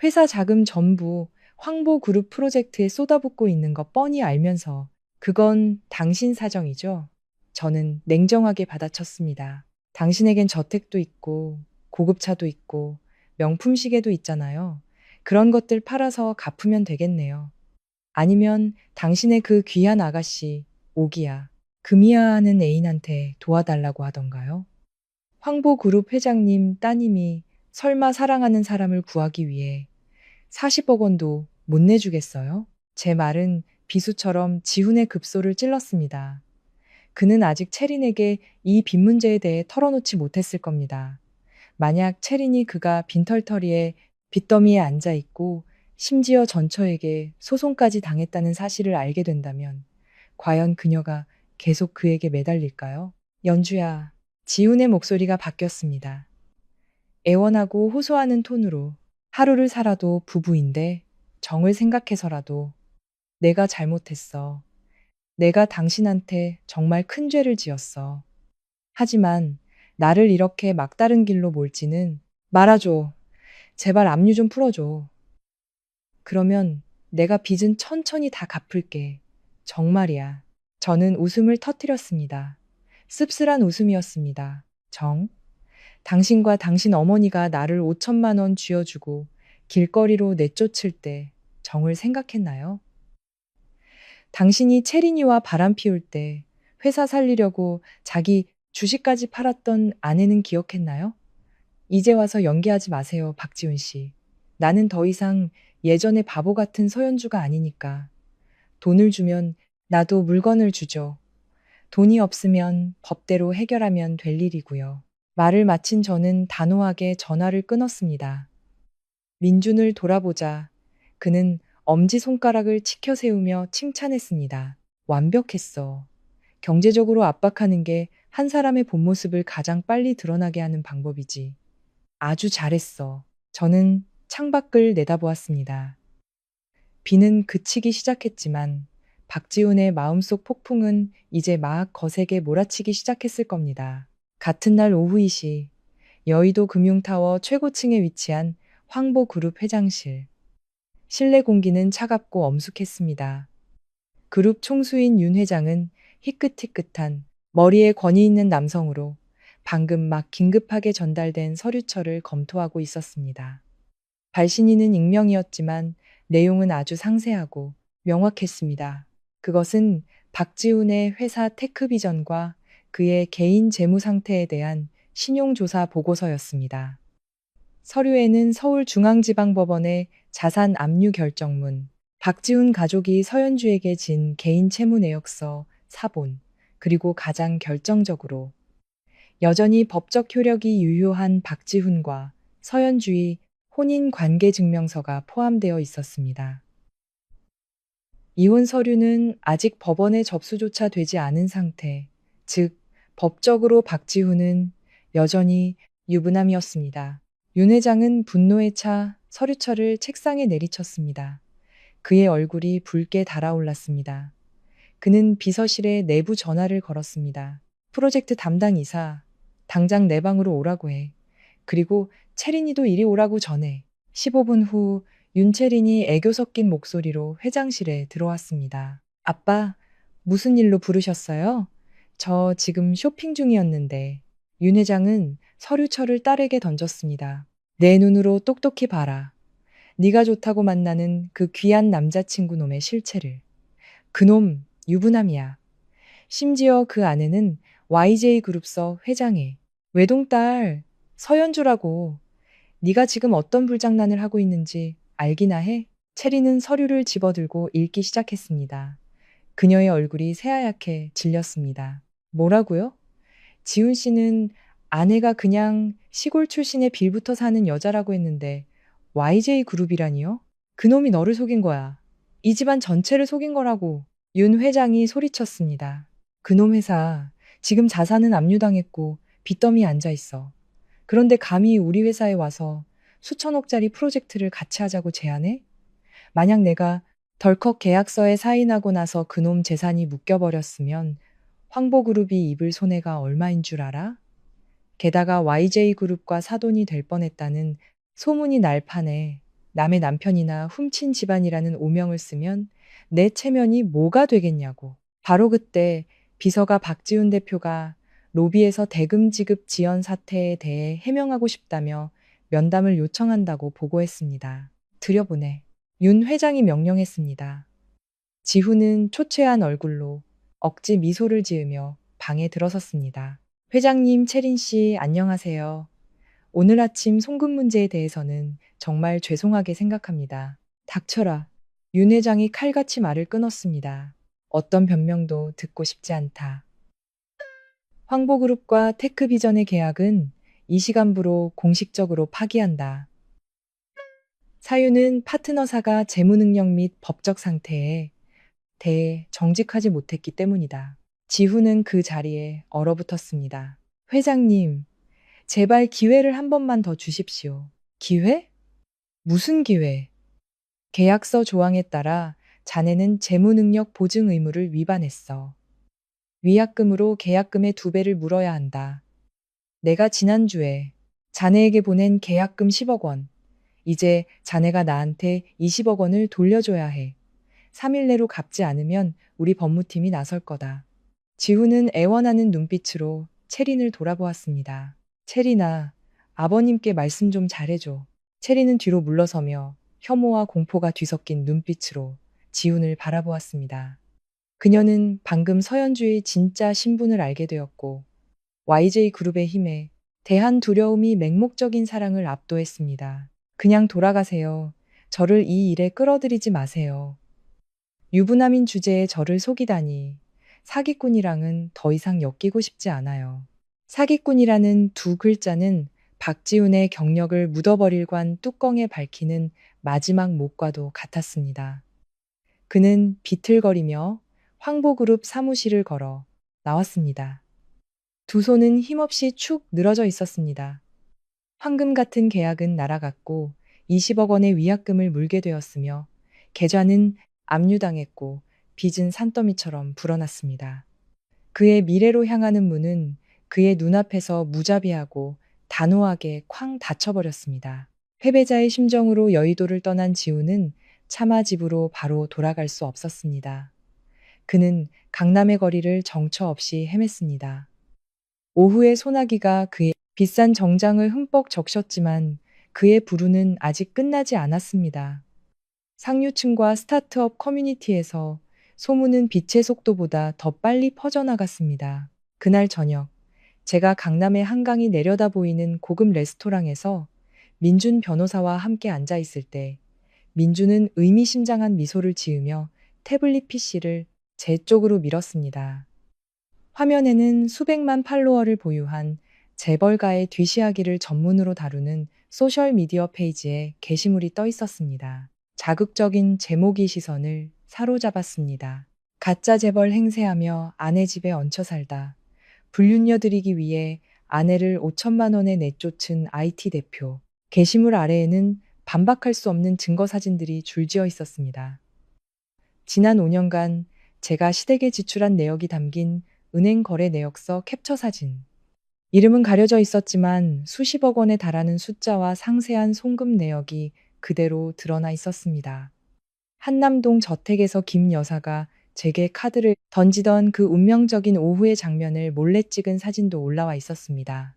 S1: 회사 자금 전부 황보그룹 프로젝트에 쏟아붓고 있는 거 뻔히 알면서 그건 당신 사정이죠? 저는 냉정하게 받아쳤습니다. 당신에겐 저택도 있고 고급차도 있고 명품 시계도 있잖아요. 그런 것들 팔아서 갚으면 되겠네요. 아니면 당신의 그 귀한 아가씨 오기야, 금이야 하는 애인한테 도와달라고 하던가요? 황보그룹 회장님 따님이 설마 사랑하는 사람을 구하기 위해 40억 원도 못 내주겠어요? 제 말은 비수처럼 지훈의 급소를 찔렀습니다. 그는 아직 채린에게 이 빚 문제에 대해 털어놓지 못했을 겁니다. 만약 채린이 그가 빈털터리에 빚더미에 앉아 있고 심지어 전처에게 소송까지 당했다는 사실을 알게 된다면 과연 그녀가 계속 그에게 매달릴까요? 연주야, 지훈의 목소리가 바뀌었습니다. 애원하고 호소하는 톤으로 하루를 살아도 부부인데 정을 생각해서라도 내가 잘못했어. 내가 당신한테 정말 큰 죄를 지었어. 하지만 나를 이렇게 막다른 길로 몰지는 말아줘. 제발 압류 좀 풀어줘. 그러면 내가 빚은 천천히 다 갚을게. 정말이야. 저는 웃음을 터뜨렸습니다. 씁쓸한 웃음이었습니다. 당신과 당신 어머니가 나를 5천만 원 쥐어주고 길거리로 내쫓을 때 정을 생각했나요? 당신이 채린이와 바람 피울 때 회사 살리려고 자기 주식까지 팔았던 아내는 기억했나요? 이제 와서 연기하지 마세요, 박지훈 씨. 나는 더 이상 예전의 바보 같은 서연주가 아니니까. 돈을 주면 나도 물건을 주죠. 돈이 없으면 법대로 해결하면 될 일이고요. 말을 마친 저는 단호하게 전화를 끊었습니다. 민준을 돌아보자. 그는 엄지손가락을 치켜 세우며 칭찬했습니다. 완벽했어. 경제적으로 압박하는 게 한 사람의 본 모습을 가장 빨리 드러나게 하는 방법이지. 아주 잘했어. 저는 창밖을 내다보았습니다. 비는 그치기 시작했지만 박지훈의 마음속 폭풍은 이제 막 거세게 몰아치기 시작했을 겁니다. 같은 날 오후 2시 여의도 금융타워 최고층에 위치한 황보그룹 회장실. 실내 공기는 차갑고 엄숙했습니다. 그룹 총수인 윤 회장은 희끗희끗한 머리에 권위 있는 남성으로 방금 막 긴급하게 전달된 서류처를 검토하고 있었습니다. 발신인은 익명이었지만 내용은 아주 상세하고 명확했습니다. 그것은 박지훈의 회사 테크비전과 그의 개인 재무 상태에 대한 신용조사 보고서였습니다. 서류에는 서울중앙지방법원의 자산 압류 결정문, 박지훈 가족이 서연주에게 진 개인 채무 내역서 사본, 그리고 가장 결정적으로 여전히 법적 효력이 유효한 박지훈과 서연주의 혼인 관계 증명서가 포함되어 있었습니다. 이혼 서류는 아직 법원에 접수조차 되지 않은 상태, 즉 법적으로 박지훈은 여전히 유부남이었습니다. 윤 회장은 분노에 차 서류철을 책상에 내리쳤습니다. 그의 얼굴이 붉게 달아올랐습니다. 그는 비서실에 내부 전화를 걸었습니다. 프로젝트 담당 이사, 당장 내 방으로 오라고 해. 그리고 채린이도 이리 오라고 전해. 15분 후 윤채린이 애교 섞인 목소리로 회장실에 들어왔습니다. 아빠, 무슨 일로 부르셨어요? 저 지금 쇼핑 중이었는데. 윤 회장은 서류철을 딸에게 던졌습니다. 내 눈으로 똑똑히 봐라. 네가 좋다고 만나는 그 귀한 남자친구 놈의 실체를. 그놈 유부남이야. 심지어 그 아내는 YJ그룹서 회장의 외동딸 서연주라고. 네가 지금 어떤 불장난을 하고 있는지 알기나 해? 체리는 서류를 집어들고 읽기 시작했습니다. 그녀의 얼굴이 새하얗게 질렸습니다. 뭐라고요? 지훈 씨는 아내가 그냥 시골 출신의 빌부터 사는 여자라고 했는데 YJ그룹이라니요? 그놈이 너를 속인 거야. 이 집안 전체를 속인 거라고. 윤 회장이 소리쳤습니다. 그놈 회사 지금 자산은 압류당했고 빚더미에 앉아 있어. 그런데 감히 우리 회사에 와서 수천억짜리 프로젝트를 같이 하자고 제안해? 만약 내가 덜컥 계약서에 사인하고 나서 그놈 재산이 묶여버렸으면 황보그룹이 입을 손해가 얼마인 줄 알아? 게다가 YJ그룹과 사돈이 될 뻔했다는 소문이 날 판에 남의 남편이나 훔친 집안이라는 오명을 쓰면 내 체면이 뭐가 되겠냐고. 바로 그때 비서가 박지훈 대표가 로비에서 대금 지급 지연 사태에 대해 해명하고 싶다며 면담을 요청한다고 보고했습니다. 들여보내. 윤 회장이 명령했습니다. 지훈은 초췌한 얼굴로 억지 미소를 지으며 방에 들어섰습니다. 회장님, 채린 씨, 안녕하세요. 오늘 아침 송금 문제에 대해서는 정말 죄송하게 생각합니다. 닥쳐라. 윤 회장이 칼같이 말을 끊었습니다. 어떤 변명도 듣고 싶지 않다. 황보그룹과 테크비전의 계약은 이 시간부로 공식적으로 파기한다. 사유는 파트너사가 재무능력 및 법적 상태에 대해 정직하지 못했기 때문이다. 지훈은 그 자리에 얼어붙었습니다. 회장님, 제발 기회를 한 번만 더 주십시오. 기회? 무슨 기회? 계약서 조항에 따라 자네는 재무능력 보증 의무를 위반했어. 위약금으로 계약금의 2배를 물어야 한다. 내가 지난주에 자네에게 보낸 계약금 10억 원. 이제 자네가 나한테 20억 원을 돌려줘야 해. 3일 내로 갚지 않으면 우리 법무팀이 나설 거다. 지훈은 애원하는 눈빛으로 채린을 돌아보았습니다. 채린아, 아버님께 말씀 좀 잘해줘. 채린은 뒤로 물러서며 혐오와 공포가 뒤섞인 눈빛으로 지훈을 바라보았습니다. 그녀는 방금 서연주의 진짜 신분을 알게 되었고 YJ그룹의 힘에 대한 두려움이 맹목적인 사랑을 압도했습니다. 그냥 돌아가세요. 저를 이 일에 끌어들이지 마세요. 유부남인 주제에 저를 속이다니. 사기꾼이랑은 더 이상 엮이고 싶지 않아요. 사기꾼이라는 두 글자는 박지훈의 경력을 묻어버릴 관 뚜껑에 밝히는 마지막 목과도 같았습니다. 그는 비틀거리며 황보그룹 사무실을 걸어 나왔습니다. 두 손은 힘없이 축 늘어져 있었습니다. 황금 같은 계약은 날아갔고 20억 원의 위약금을 물게 되었으며 계좌는 압류당했고 빚은 산더미처럼 불어났습니다. 그의 미래로 향하는 문은 그의 눈앞에서 무자비하고 단호하게 쾅 닫혀버렸습니다. 패배자의 심정으로 여의도를 떠난 지훈은 차마 집으로 바로 돌아갈 수 없었습니다. 그는 강남의 거리를 정처 없이 헤맸습니다. 오후에 소나기가 그의 비싼 정장을 흠뻑 적셨지만 그의 부르는 아직 끝나지 않았습니다. 상류층과 스타트업 커뮤니티에서 소문은 빛의 속도보다 더 빨리 퍼져나갔습니다. 그날 저녁, 제가 강남의 한강이 내려다 보이는 고급 레스토랑에서 민준 변호사와 함께 앉아 있을 때 민준은 의미심장한 미소를 지으며 태블릿 PC를 제 쪽으로 밀었습니다. 화면에는 수백만 팔로워를 보유한 재벌가의 뒤시하기를 전문으로 다루는 소셜미디어 페이지에 게시물이 떠 있었습니다. 자극적인 제목이 시선을 사로잡았습니다. 가짜 재벌 행세하며 아내 집에 얹혀 살다. 불륜녀들이기 위해 아내를 5천만 원에 내쫓은 IT 대표. 게시물 아래에는 반박할 수 없는 증거 사진들이 줄지어 있었습니다. 지난 5년간 제가 시댁에 지출한 내역이 담긴 은행 거래 내역서 캡처 사진. 이름은 가려져 있었지만 수십억 원에 달하는 숫자와 상세한 송금 내역이 그대로 드러나 있었습니다. 한남동 저택에서 김 여사가 제게 카드를 던지던 그 운명적인 오후의 장면을 몰래 찍은 사진도 올라와 있었습니다.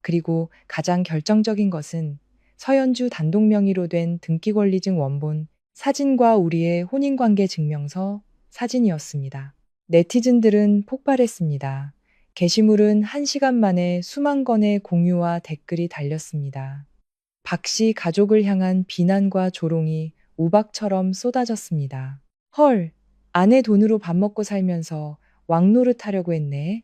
S1: 그리고 가장 결정적인 것은 서연주 단독 명의로 된 등기권리증 원본 사진과 우리의 혼인관계 증명서 사진이었습니다. 네티즌들은 폭발했습니다. 게시물은 1시간 만에 수만 건의 공유와 댓글이 달렸습니다. 박 씨 가족을 향한 비난과 조롱이 우박처럼 쏟아졌습니다. 헐, 아내 돈으로 밥 먹고 살면서 왕노릇하려고 했네.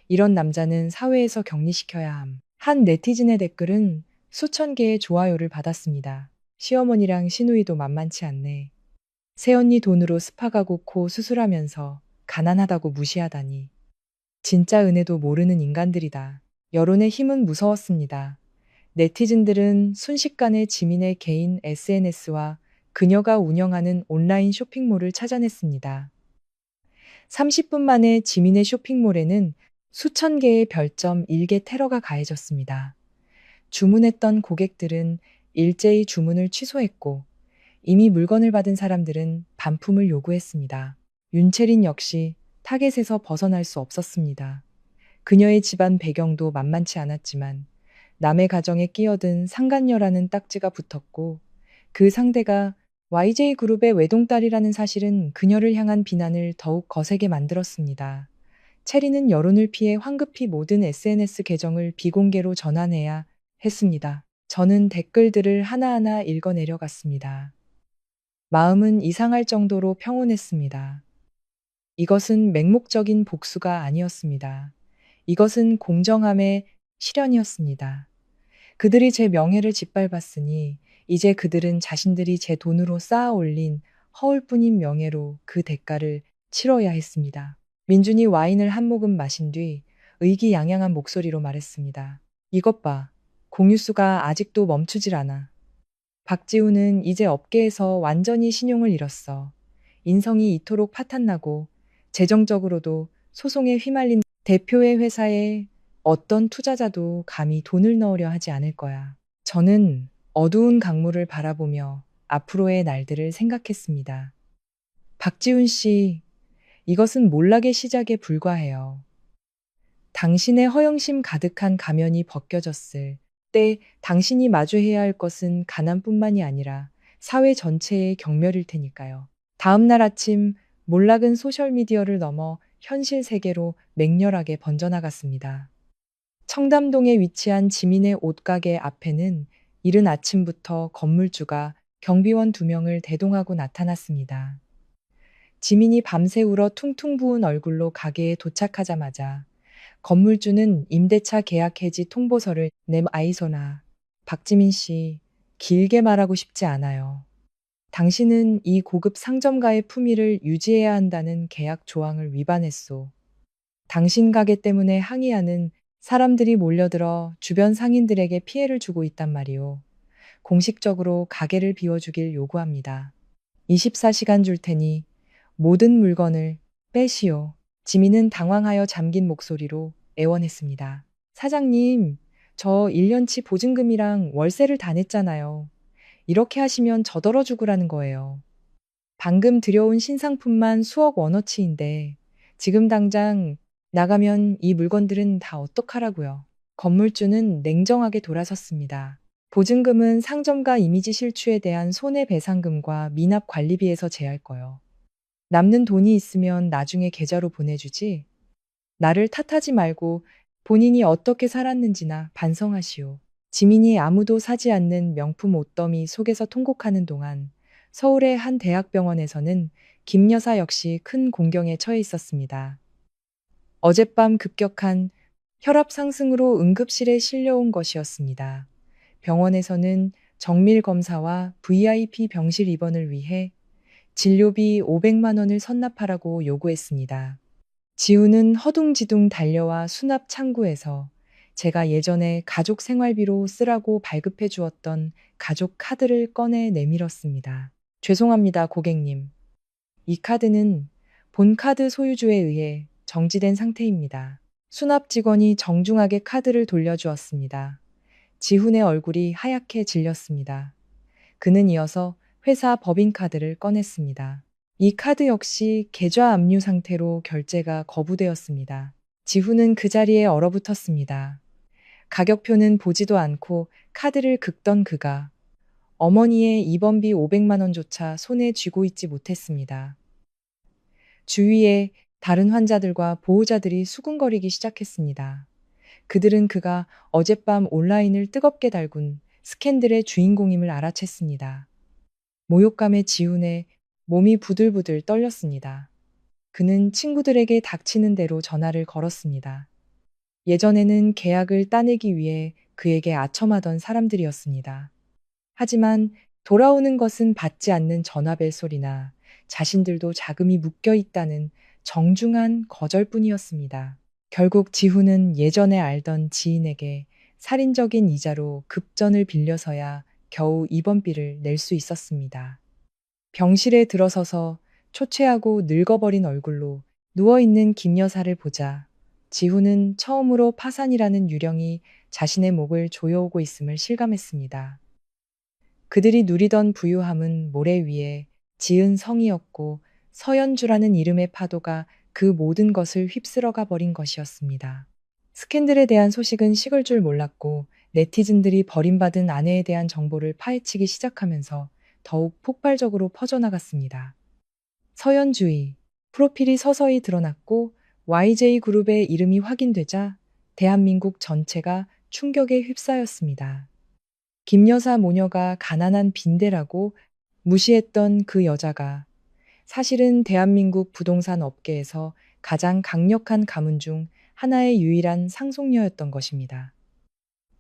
S1: 이런 남자는 사회에서 격리시켜야 함. 한 네티즌의 댓글은 수천 개의 좋아요를 받았습니다. 시어머니랑 시누이도 만만치 않네. 새언니 돈으로 스파 가고 코 수술하면서 가난하다고 무시하다니. 진짜 은혜도 모르는 인간들이다. 여론의 힘은 무서웠습니다. 네티즌들은 순식간에 지민의 개인 SNS와 그녀가 운영하는 온라인 쇼핑몰을 찾아냈습니다. 30분 만에 지민의 쇼핑몰에는 수천 개의 별점 일개 테러가 가해졌습니다. 주문했던 고객들은 일제히 주문을 취소했고 이미 물건을 받은 사람들은 반품을 요구했습니다. 윤채린 역시 타겟에서 벗어날 수 없었습니다. 그녀의 집안 배경도 만만치 않았지만 남의 가정에 끼어든 상간녀라는 딱지가 붙었고 그 상대가 YJ그룹의 외동딸이라는 사실은 그녀를 향한 비난을 더욱 거세게 만들었습니다. 체리는 여론을 피해 황급히 모든 SNS 계정을 비공개로 전환해야 했습니다. 저는 댓글들을 하나하나 읽어 내려갔습니다. 마음은 이상할 정도로 평온했습니다. 이것은 맹목적인 복수가 아니었습니다. 이것은 공정함의 실현이었습니다. 그들이 제 명예를 짓밟았으니 이제 그들은 자신들이 제 돈으로 쌓아 올린 허울뿐인 명예로 그 대가를 치러야 했습니다. 민준이 와인을 한 모금 마신 뒤 의기양양한 목소리로 말했습니다. 이것 봐. 공유수가 아직도 멈추질 않아. 박지우는 이제 업계에서 완전히 신용을 잃었어. 인성이 이토록 파탄나고 재정적으로도 소송에 휘말린 대표의 회사에 어떤 투자자도 감히 돈을 넣으려 하지 않을 거야. 저는 어두운 강물을 바라보며 앞으로의 날들을 생각했습니다. 박지훈 씨, 이것은 몰락의 시작에 불과해요. 당신의 허영심 가득한 가면이 벗겨졌을 때 당신이 마주해야 할 것은 가난뿐만이 아니라 사회 전체의 경멸일 테니까요. 다음 날 아침 몰락은 소셜미디어를 넘어 현실 세계로 맹렬하게 번져나갔습니다. 청담동에 위치한 지민의 옷가게 앞에는 이른 아침부터 건물주가 경비원 2명을 대동하고 나타났습니다. 지민이 밤새 울어 퉁퉁 부은 얼굴로 가게에 도착하자마자 건물주는 임대차 계약 해지 통보서를 아이소나 박지민 씨, 길게 말하고 싶지 않아요. 당신은 이 고급 상점가의 품위를 유지해야 한다는 계약 조항을 위반했소. 당신 가게 때문에 항의하는 사람들이 몰려들어 주변 상인들에게 피해를 주고 있단 말이오. 공식적으로 가게를 비워주길 요구합니다. 24시간 줄 테니 모든 물건을 빼시오. 지민은 당황하여 잠긴 목소리로 애원했습니다. 사장님, 저 1년치 보증금이랑 월세를 다 냈잖아요. 이렇게 하시면 저더러 죽으라는 거예요. 방금 들여온 신상품만 수억 원어치인데 지금 당장 나가면 이 물건들은 다 어떡하라고요. 건물주는 냉정하게 돌아섰습니다. 보증금은 상점가 이미지 실추에 대한 손해배상금과 미납 관리비에서 제할 거요. 남는 돈이 있으면 나중에 계좌로 보내주지. 나를 탓하지 말고 본인이 어떻게 살았는지나 반성하시오. 지민이 아무도 사지 않는 명품 옷더미 속에서 통곡하는 동안 서울의 한 대학병원에서는 김 여사 역시 큰 공경에 처해 있었습니다. 어젯밤 급격한 혈압 상승으로 응급실에 실려온 것이었습니다. 병원에서는 정밀 검사와 VIP 병실 입원을 위해 진료비 500만 원을 선납하라고 요구했습니다. 지우는 허둥지둥 달려와 수납 창구에서 제가 예전에 가족 생활비로 쓰라고 발급해 주었던 가족 카드를 꺼내 내밀었습니다. 죄송합니다, 고객님. 이 카드는 본 카드 소유주에 의해 정지된 상태입니다. 수납 직원이 정중하게 카드를 돌려주었습니다. 지훈의 얼굴이 하얗게 질렸습니다. 그는 이어서 회사 법인카드를 꺼냈습니다. 이 카드 역시 계좌 압류 상태로 결제가 거부되었습니다. 지훈은 그 자리에 얼어붙었습니다. 가격표는 보지도 않고 카드를 긁던 그가 어머니의 입원비 500만 원조차 손에 쥐고 있지 못했습니다. 주위에 다른 환자들과 보호자들이 수군거리기 시작했습니다. 그들은 그가 어젯밤 온라인을 뜨겁게 달군 스캔들의 주인공임을 알아챘습니다. 모욕감에 지훈의 몸이 부들부들 떨렸습니다. 그는 친구들에게 닥치는 대로 전화를 걸었습니다. 예전에는 계약을 따내기 위해 그에게 아첨하던 사람들이었습니다. 하지만 돌아오는 것은 받지 않는 전화벨 소리나 자신들도 자금이 묶여 있다는 정중한 거절뿐이었습니다. 결국 지훈은 예전에 알던 지인에게 살인적인 이자로 급전을 빌려서야 겨우 입원비를 낼 수 있었습니다. 병실에 들어서서 초췌하고 늙어버린 얼굴로 누워있는 김 여사를 보자 지훈은 처음으로 파산이라는 유령이 자신의 목을 조여오고 있음을 실감했습니다. 그들이 누리던 부유함은 모래 위에 지은 성이었고 서연주라는 이름의 파도가 그 모든 것을 휩쓸어가 버린 것이었습니다. 스캔들에 대한 소식은 식을 줄 몰랐고 네티즌들이 버림받은 아내에 대한 정보를 파헤치기 시작하면서 더욱 폭발적으로 퍼져나갔습니다. 서연주의 프로필이 서서히 드러났고 YJ그룹의 이름이 확인되자 대한민국 전체가 충격에 휩싸였습니다. 김 여사 모녀가 가난한 빈대라고 무시했던 그 여자가 사실은 대한민국 부동산 업계에서 가장 강력한 가문 중 하나의 유일한 상속녀였던 것입니다.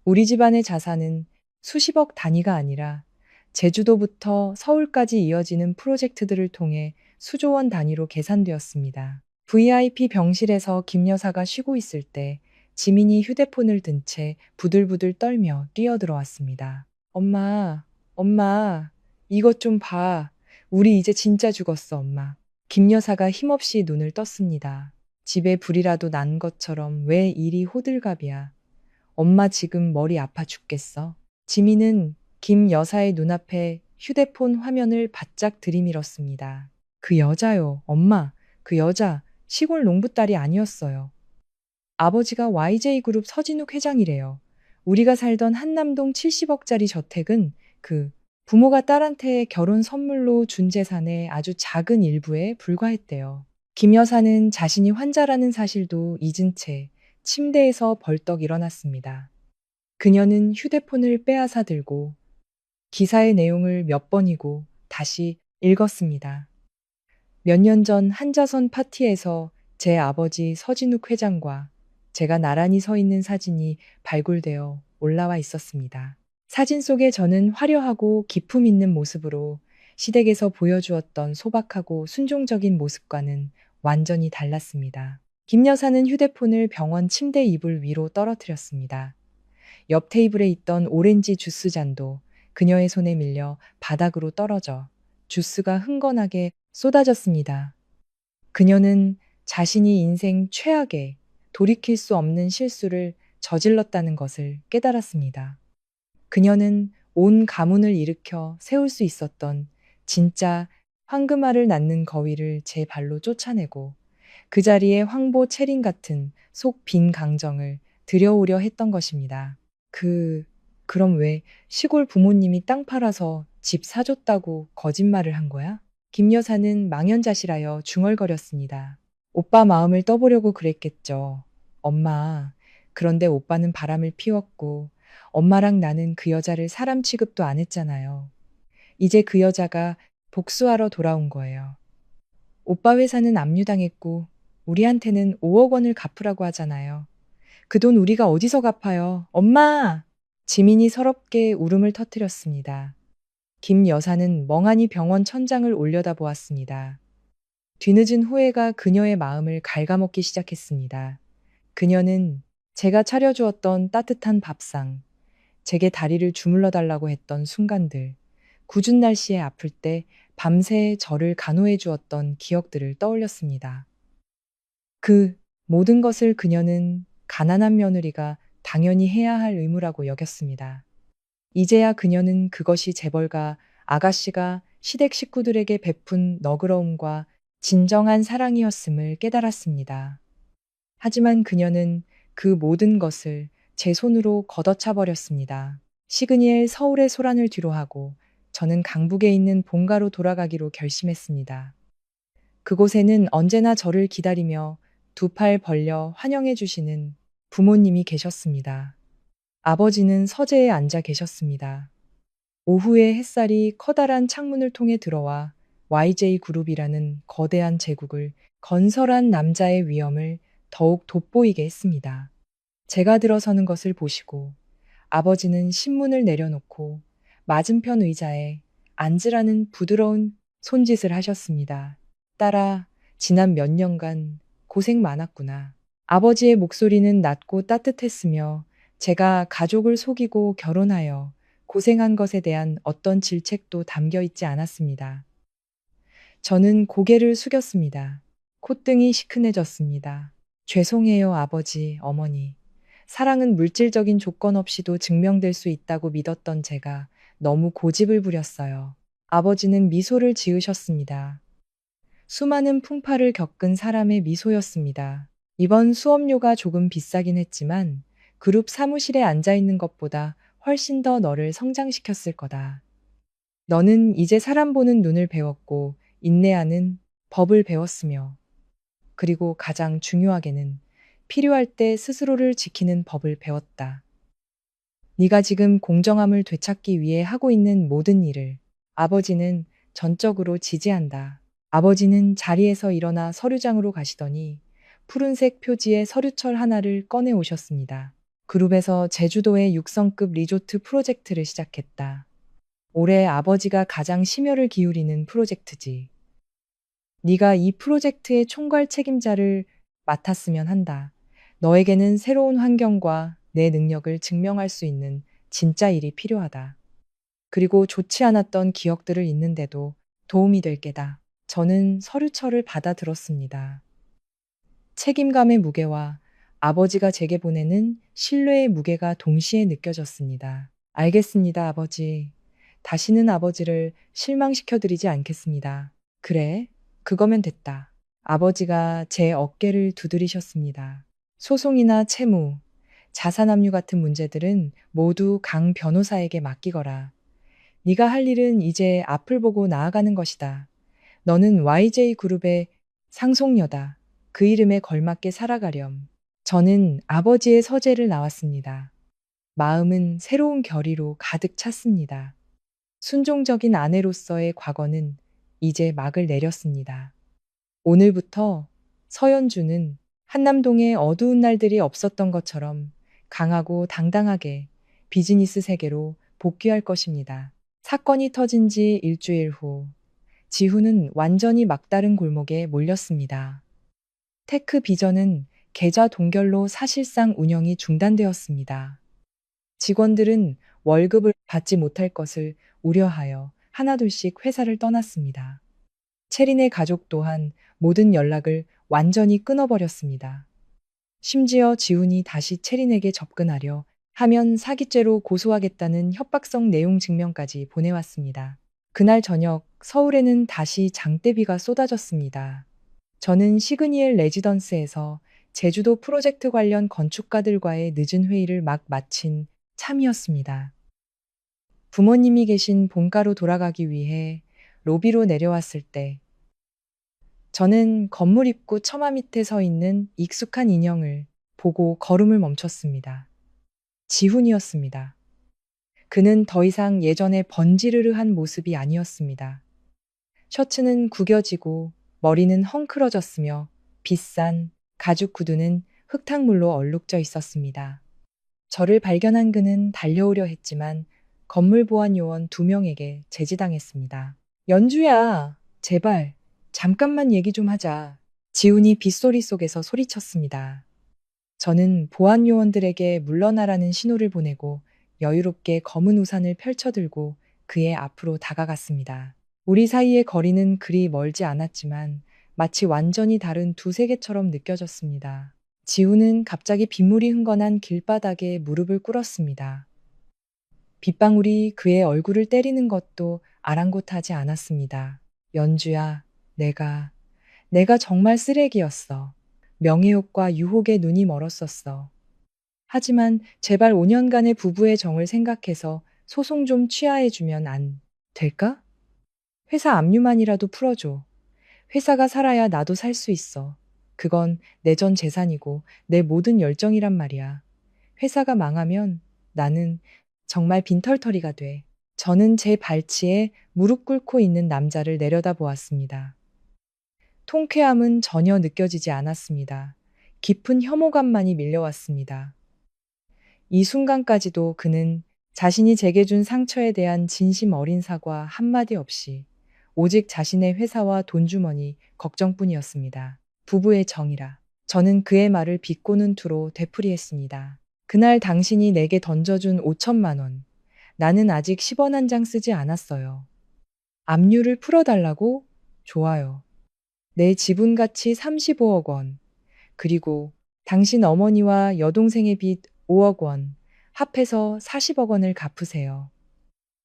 S1: 우리 집안의 자산은 수십억 단위가 아니라 제주도부터 서울까지 이어지는 프로젝트들을 통해 수조 원 단위로 계산되었습니다. VIP 병실에서 김 여사가 쉬고 있을 때 지민이 휴대폰을 든 채 부들부들 떨며 뛰어들어왔습니다. 엄마, 엄마, 이것 좀 봐. 우리 이제 진짜 죽었어, 엄마. 김 여사가 힘없이 눈을 떴습니다. 집에 불이라도 난 것처럼 왜 이리 호들갑이야. 엄마 지금 머리 아파 죽겠어. 지민은 김 여사의 눈앞에 휴대폰 화면을 바짝 들이밀었습니다. 그 여자요, 엄마. 그 여자 시골 농부딸이 아니었어요. 아버지가 YJ그룹 서진욱 회장이래요. 우리가 살던 한남동 70억짜리 저택은 그 부모가 딸한테 결혼 선물로 준 재산의 아주 작은 일부에 불과했대요. 김 여사는 자신이 환자라는 사실도 잊은 채 침대에서 벌떡 일어났습니다. 그녀는 휴대폰을 빼앗아 들고 기사의 내용을 몇 번이고 다시 읽었습니다. 몇 년 전 한자선 파티에서 제 아버지 서진욱 회장과 제가 나란히 서 있는 사진이 발굴되어 올라와 있었습니다. 사진 속에 저는 화려하고 기품 있는 모습으로 시댁에서 보여주었던 소박하고 순종적인 모습과는 완전히 달랐습니다. 김 여사는 휴대폰을 병원 침대 이불 위로 떨어뜨렸습니다. 옆 테이블에 있던 오렌지 주스 잔도 그녀의 손에 밀려 바닥으로 떨어져 주스가 흥건하게 쏟아졌습니다. 그녀는 자신이 인생 최악의 돌이킬 수 없는 실수를 저질렀다는 것을 깨달았습니다. 그녀는 온 가문을 일으켜 세울 수 있었던 진짜 황금알을 낳는 거위를 제 발로 쫓아내고 그 자리에 황보 채린 같은 속 빈 강정을 들여오려 했던 것입니다. 그럼 왜 시골 부모님이 땅 팔아서 집 사줬다고 거짓말을 한 거야? 김 여사는 망연자실하여 중얼거렸습니다. 오빠 마음을 떠보려고 그랬겠죠. 엄마, 그런데 오빠는 바람을 피웠고 엄마랑 나는 그 여자를 사람 취급도 안 했잖아요. 이제 그 여자가 복수하러 돌아온 거예요. 오빠 회사는 압류당했고 우리한테는 5억 원을 갚으라고 하잖아요. 그 돈 우리가 어디서 갚아요? 엄마! 지민이 서럽게 울음을 터뜨렸습니다. 김 여사는 멍하니 병원 천장을 올려다보았습니다. 뒤늦은 후회가 그녀의 마음을 갉아먹기 시작했습니다. 그녀는 제가 차려주었던 따뜻한 밥상, 제게 다리를 주물러 달라고 했던 순간들, 궂은 날씨에 아플 때 밤새 저를 간호해 주었던 기억들을 떠올렸습니다. 그 모든 것을 그녀는 가난한 며느리가 당연히 해야 할 의무라고 여겼습니다. 이제야 그녀는 그것이 재벌가 아가씨가 시댁 식구들에게 베푼 너그러움과 진정한 사랑이었음을 깨달았습니다. 하지만 그녀는 그 모든 것을 제 손으로 걷어차 버렸습니다. 시그니엘 서울의 소란을 뒤로하고 저는 강북에 있는 본가로 돌아가기로 결심했습니다. 그곳에는 언제나 저를 기다리며 두 팔 벌려 환영해 주시는 부모님이 계셨습니다. 아버지는 서재에 앉아 계셨습니다. 오후에 햇살이 커다란 창문을 통해 들어와 YJ그룹이라는 거대한 제국을 건설한 남자의 위엄을 더욱 돋보이게 했습니다. 제가 들어서는 것을 보시고 아버지는 신문을 내려놓고 맞은편 의자에 앉으라는 부드러운 손짓을 하셨습니다. 딸아, 지난 몇 년간 고생 많았구나. 아버지의 목소리는 낮고 따뜻했으며 제가 가족을 속이고 결혼하여 고생한 것에 대한 어떤 질책도 담겨 있지 않았습니다. 저는 고개를 숙였습니다. 콧등이 시큰해졌습니다. 죄송해요, 아버지, 어머니. 사랑은 물질적인 조건 없이도 증명될 수 있다고 믿었던 제가 너무 고집을 부렸어요. 아버지는 미소를 지으셨습니다. 수많은 풍파를 겪은 사람의 미소였습니다. 이번 수업료가 조금 비싸긴 했지만 그룹 사무실에 앉아 있는 것보다 훨씬 더 너를 성장시켰을 거다. 너는 이제 사람 보는 눈을 배웠고 인내하는 법을 배웠으며 그리고 가장 중요하게는 필요할 때 스스로를 지키는 법을 배웠다. 네가 지금 공정함을 되찾기 위해 하고 있는 모든 일을 아버지는 전적으로 지지한다. 아버지는 자리에서 일어나 서류장으로 가시더니 푸른색 표지의 서류철 하나를 꺼내 오셨습니다. 그룹에서 제주도의 6성급 리조트 프로젝트를 시작했다. 올해 아버지가 가장 심혈을 기울이는 프로젝트지. 네가 이 프로젝트의 총괄 책임자를 맡았으면 한다. 너에게는 새로운 환경과 내 능력을 증명할 수 있는 진짜 일이 필요하다. 그리고 좋지 않았던 기억들을 잊는데도 도움이 될 게다. 저는 서류철을 받아들었습니다. 책임감의 무게와 아버지가 제게 보내는 신뢰의 무게가 동시에 느껴졌습니다. 알겠습니다, 아버지. 다시는 아버지를 실망시켜드리지 않겠습니다. 그래, 그거면 됐다. 아버지가 제 어깨를 두드리셨습니다. 소송이나 채무, 자산압류 같은 문제들은 모두 강 변호사에게 맡기거라. 네가 할 일은 이제 앞을 보고 나아가는 것이다. 너는 YJ그룹의 상속녀다. 그 이름에 걸맞게 살아가렴. 저는 아버지의 서재를 나왔습니다. 마음은 새로운 결의로 가득 찼습니다. 순종적인 아내로서의 과거는 이제 막을 내렸습니다. 오늘부터 서연주는 한남동에 어두운 날들이 없었던 것처럼 강하고 당당하게 비즈니스 세계로 복귀할 것입니다. 사건이 터진 지 일주일 후, 지훈은 완전히 막다른 골목에 몰렸습니다. 테크 비전은 계좌 동결로 사실상 운영이 중단되었습니다. 직원들은 월급을 받지 못할 것을 우려하여 하나둘씩 회사를 떠났습니다. 체린의 가족 또한 모든 연락을 완전히 끊어버렸습니다. 심지어 지훈이 다시 체린에게 접근하려 하면 사기죄로 고소하겠다는 협박성 내용 증명까지 보내왔습니다. 그날 저녁 서울에는 다시 장대비가 쏟아졌습니다. 저는 시그니엘 레지던스에서 제주도 프로젝트 관련 건축가들과의 늦은 회의를 막 마친 참이었습니다. 부모님이 계신 본가로 돌아가기 위해 로비로 내려왔을 때 저는 건물 입구 처마 밑에 서 있는 익숙한 인형을 보고 걸음을 멈췄습니다. 지훈이었습니다. 그는 더 이상 예전의 번지르르한 모습이 아니었습니다. 셔츠는 구겨지고 머리는 헝클어졌으며 비싼 가죽 구두는 흙탕물로 얼룩져 있었습니다. 저를 발견한 그는 달려오려 했지만 건물 보안 요원 2명에게 제지당했습니다. 연주야, 제발 잠깐만 얘기 좀 하자. 지훈이 빗소리 속에서 소리쳤습니다. 저는 보안 요원들에게 물러나라는 신호를 보내고 여유롭게 검은 우산을 펼쳐들고 그의 앞으로 다가갔습니다. 우리 사이의 거리는 그리 멀지 않았지만 마치 완전히 다른 두 세계처럼 느껴졌습니다. 지우는 갑자기 빗물이 흥건한 길바닥에 무릎을 꿇었습니다. 빗방울이 그의 얼굴을 때리는 것도 아랑곳하지 않았습니다. 연주야, 내가 정말 쓰레기였어. 명예욕과 유혹에 눈이 멀었었어. 하지만 제발 5년간의 부부의 정을 생각해서 소송 좀 취하해주면 안 될까? 회사 압류만이라도 풀어줘. 회사가 살아야 나도 살 수 있어. 그건 내 전 재산이고 내 모든 열정이란 말이야. 회사가 망하면 나는 정말 빈털터리가 돼. 저는 제 발치에 무릎 꿇고 있는 남자를 내려다보았습니다. 통쾌함은 전혀 느껴지지 않았습니다. 깊은 혐오감만이 밀려왔습니다. 이 순간까지도 그는 자신이 제게 준 상처에 대한 진심 어린 사과 한마디 없이 오직 자신의 회사와 돈주머니 걱정뿐이었습니다. 부부의 정이라. 저는 그의 말을 비꼬는 투로 되풀이했습니다. 그날 당신이 내게 던져준 5천만 원. 나는 아직 10원 한 장 쓰지 않았어요. 압류를 풀어달라고? 좋아요. 내 지분 가치 35억 원. 그리고 당신 어머니와 여동생의 빚 5억 원. 합해서 40억 원을 갚으세요.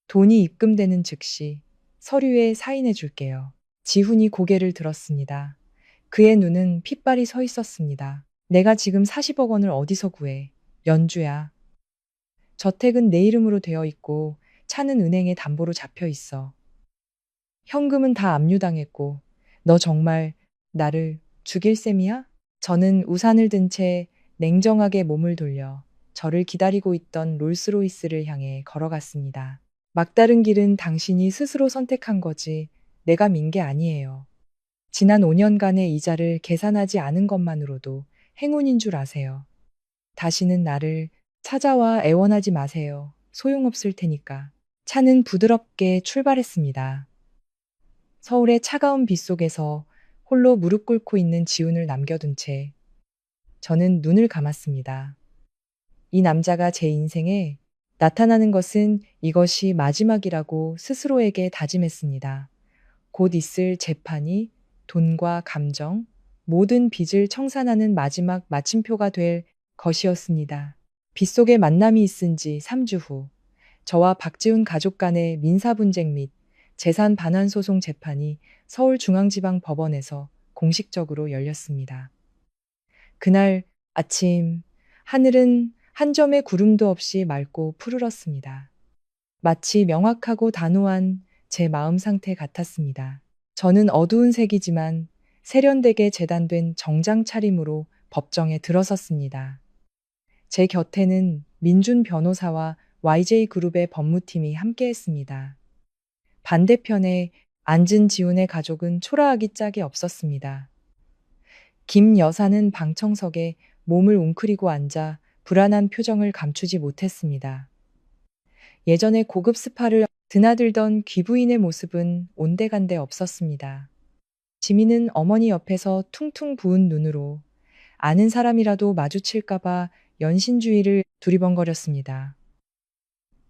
S1: 돈이 입금되는 즉시 서류에 사인해 줄게요. 지훈이 고개를 들었습니다. 그의 눈은 핏발이 서 있었습니다. 내가 지금 40억 원을 어디서 구해? 연주야. 저택은 내 이름으로 되어 있고 차는 은행에 담보로 잡혀 있어. 현금은 다 압류당했고 너 정말 나를 죽일 셈이야? 저는 우산을 든 채 냉정하게 몸을 돌려 저를 기다리고 있던 롤스로이스를 향해 걸어갔습니다. 막다른 길은 당신이 스스로 선택한 거지 내가 민 게 아니에요. 지난 5년간의 이자를 계산하지 않은 것만으로도 행운인 줄 아세요. 다시는 나를 찾아와 애원하지 마세요. 소용없을 테니까. 차는 부드럽게 출발했습니다. 서울의 차가운 빗속에서 홀로 무릎 꿇고 있는 지훈을 남겨둔 채 저는 눈을 감았습니다. 이 남자가 제 인생에 나타나는 것은 이것이 마지막이라고 스스로에게 다짐했습니다. 곧 있을 재판이 돈과 감정, 모든 빚을 청산하는 마지막 마침표가 될 것이었습니다. 빗속에 만남이 있은 지 3주 후, 저와 박지훈 가족 간의 민사 분쟁 및 재산 반환 소송 재판이 서울중앙지방법원에서 공식적으로 열렸습니다. 그날 아침, 하늘은 한 점의 구름도 없이 맑고 푸르렀습니다. 마치 명확하고 단호한 제 마음 상태 같았습니다. 저는 어두운 색이지만 세련되게 재단된 정장 차림으로 법정에 들어섰습니다. 제 곁에는 민준 변호사와 YJ그룹의 법무팀이 함께했습니다. 반대편에 앉은 지훈의 가족은 초라하기 짝이 없었습니다. 김 여사는 방청석에 몸을 웅크리고 앉아 불안한 표정을 감추지 못했습니다. 예전에 고급 스파를 드나들던 귀부인의 모습은 온데간데 없었습니다. 지민은 어머니 옆에서 퉁퉁 부은 눈으로 아는 사람이라도 마주칠까봐 연신주의를 두리번거렸습니다.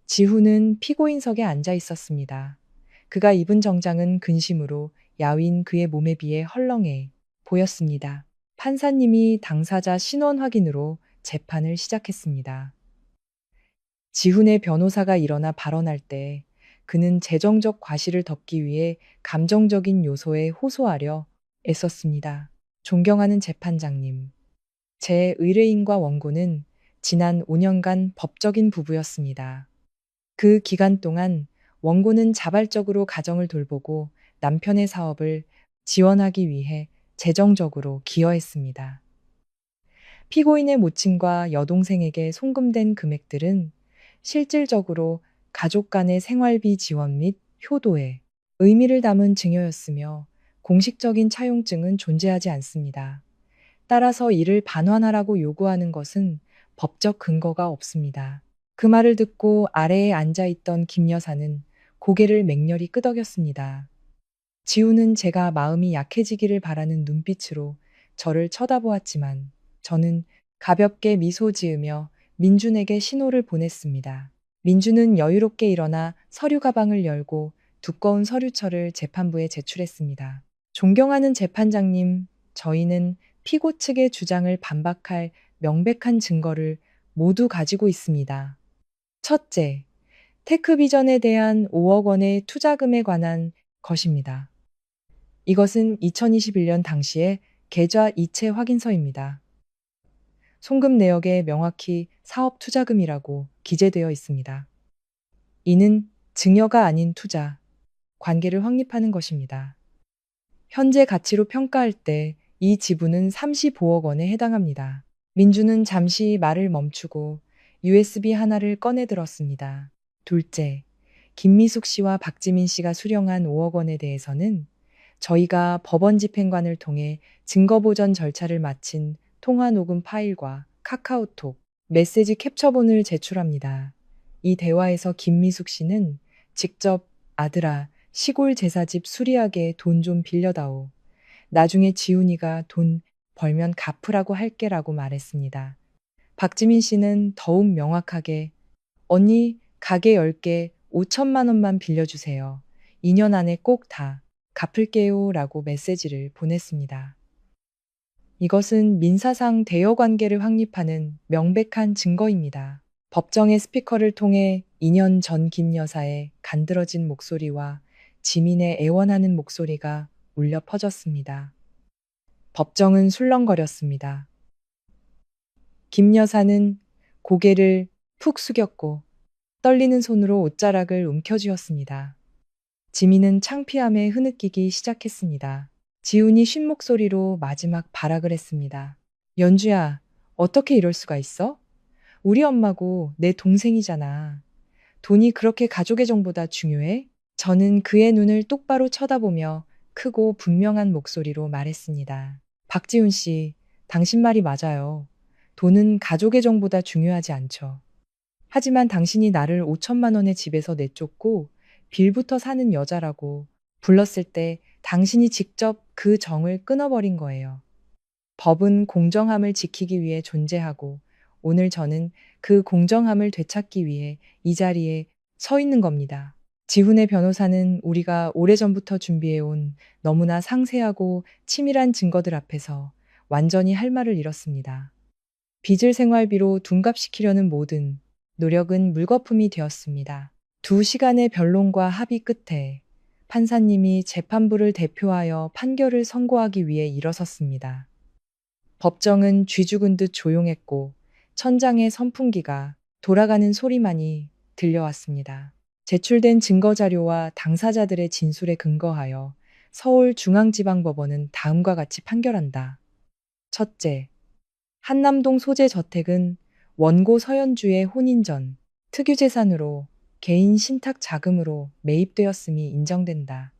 S1: 지훈은 피고인석에 앉아 있었습니다. 그가 입은 정장은 근심으로 야윈 그의 몸에 비해 헐렁해 보였습니다. 판사님이 당사자 신원 확인으로 재판을 시작했습니다. 지훈의 변호사가 일어나 발언할 때 그는 재정적 과실을 덮기 위해 감정적인 요소에 호소하려 애썼습니다. 존경하는 재판장님. 제 의뢰인과 원고는 지난 5년간 법적인 부부였습니다. 그 기간 동안 원고는 자발적으로 가정을 돌보고 남편의 사업을 지원하기 위해 재정적으로 기여했습니다. 피고인의 모친과 여동생에게 송금된 금액들은 실질적으로 가족 간의 생활비 지원 및 효도에 의미를 담은 증여였으며 공식적인 차용증은 존재하지 않습니다. 따라서 이를 반환하라고 요구하는 것은 법적 근거가 없습니다. 그 말을 듣고 아래에 앉아있던 김 여사는 고개를 맹렬히 끄덕였습니다. 지우는 제가 마음이 약해지기를 바라는 눈빛으로 저를 쳐다보았지만 저는 가볍게 미소 지으며 민준에게 신호를 보냈습니다. 민준은 여유롭게 일어나 서류 가방을 열고 두꺼운 서류철을 재판부에 제출했습니다. 존경하는 재판장님, 저희는 피고 측의 주장을 반박할 명백한 증거를 모두 가지고 있습니다. 첫째, 테크비전에 대한 5억 원의 투자금에 관한 것입니다. 이것은 2021년 당시의 계좌 이체 확인서입니다. 송금 내역에 명확히 사업 투자금이라고 기재되어 있습니다. 이는 증여가 아닌 투자, 관계를 확립하는 것입니다. 현재 가치로 평가할 때 이 지분은 35억 원에 해당합니다. 민주는 잠시 말을 멈추고 USB 하나를 꺼내 들었습니다. 둘째, 김미숙 씨와 박지민 씨가 수령한 5억 원에 대해서는 저희가 법원 집행관을 통해 증거 보전 절차를 마친 통화 녹음 파일과 카카오톡, 메시지 캡처본을 제출합니다. 이 대화에서 김미숙 씨는 직접 아들아, 시골 제사집 수리하게 돈 좀 빌려다오. 나중에 지훈이가 돈 벌면 갚으라고 할게라고 말했습니다. 박지민 씨는 더욱 명확하게 언니 가게 10개 5천만 원만 빌려주세요. 2년 안에 꼭 다 갚을게요 라고 메시지를 보냈습니다. 이것은 민사상 대여 관계를 확립하는 명백한 증거입니다. 법정의 스피커를 통해 2년 전 김 여사의 간드러진 목소리와 지민의 애원하는 목소리가 울려 퍼졌습니다. 법정은 술렁거렸습니다. 김 여사는 고개를 푹 숙였고 떨리는 손으로 옷자락을 움켜쥐었습니다. 지민은 창피함에 흐느끼기 시작했습니다. 지훈이 쉰 목소리로 마지막 발악을 했습니다. 연주야, 어떻게 이럴 수가 있어? 우리 엄마고 내 동생이잖아. 돈이 그렇게 가족의 정보다 중요해? 저는 그의 눈을 똑바로 쳐다보며 크고 분명한 목소리로 말했습니다. 박지훈 씨, 당신 말이 맞아요. 돈은 가족의 정보다 중요하지 않죠. 하지만 당신이 나를 5천만 원의 집에서 내쫓고 빌부터 사는 여자라고 불렀을 때 당신이 직접 그 정을 끊어버린 거예요. 법은 공정함을 지키기 위해 존재하고 오늘 저는 그 공정함을 되찾기 위해 이 자리에 서 있는 겁니다. 지훈의 변호사는 우리가 오래전부터 준비해온 너무나 상세하고 치밀한 증거들 앞에서 완전히 할 말을 잃었습니다. 빚을 생활비로 둔갑시키려는 모든 노력은 물거품이 되었습니다. 2시간의 변론과 합의 끝에 판사님이 재판부를 대표하여 판결을 선고하기 위해 일어섰습니다. 법정은 쥐죽은 듯 조용했고 천장의 선풍기가 돌아가는 소리만이 들려왔습니다. 제출된 증거자료와 당사자들의 진술에 근거하여 서울중앙지방법원은 다음과 같이 판결한다. 첫째, 한남동 소재 저택은 원고 서연주의 혼인 전 특유재산으로 개인 신탁 자금으로 매입되었음이 인정된다.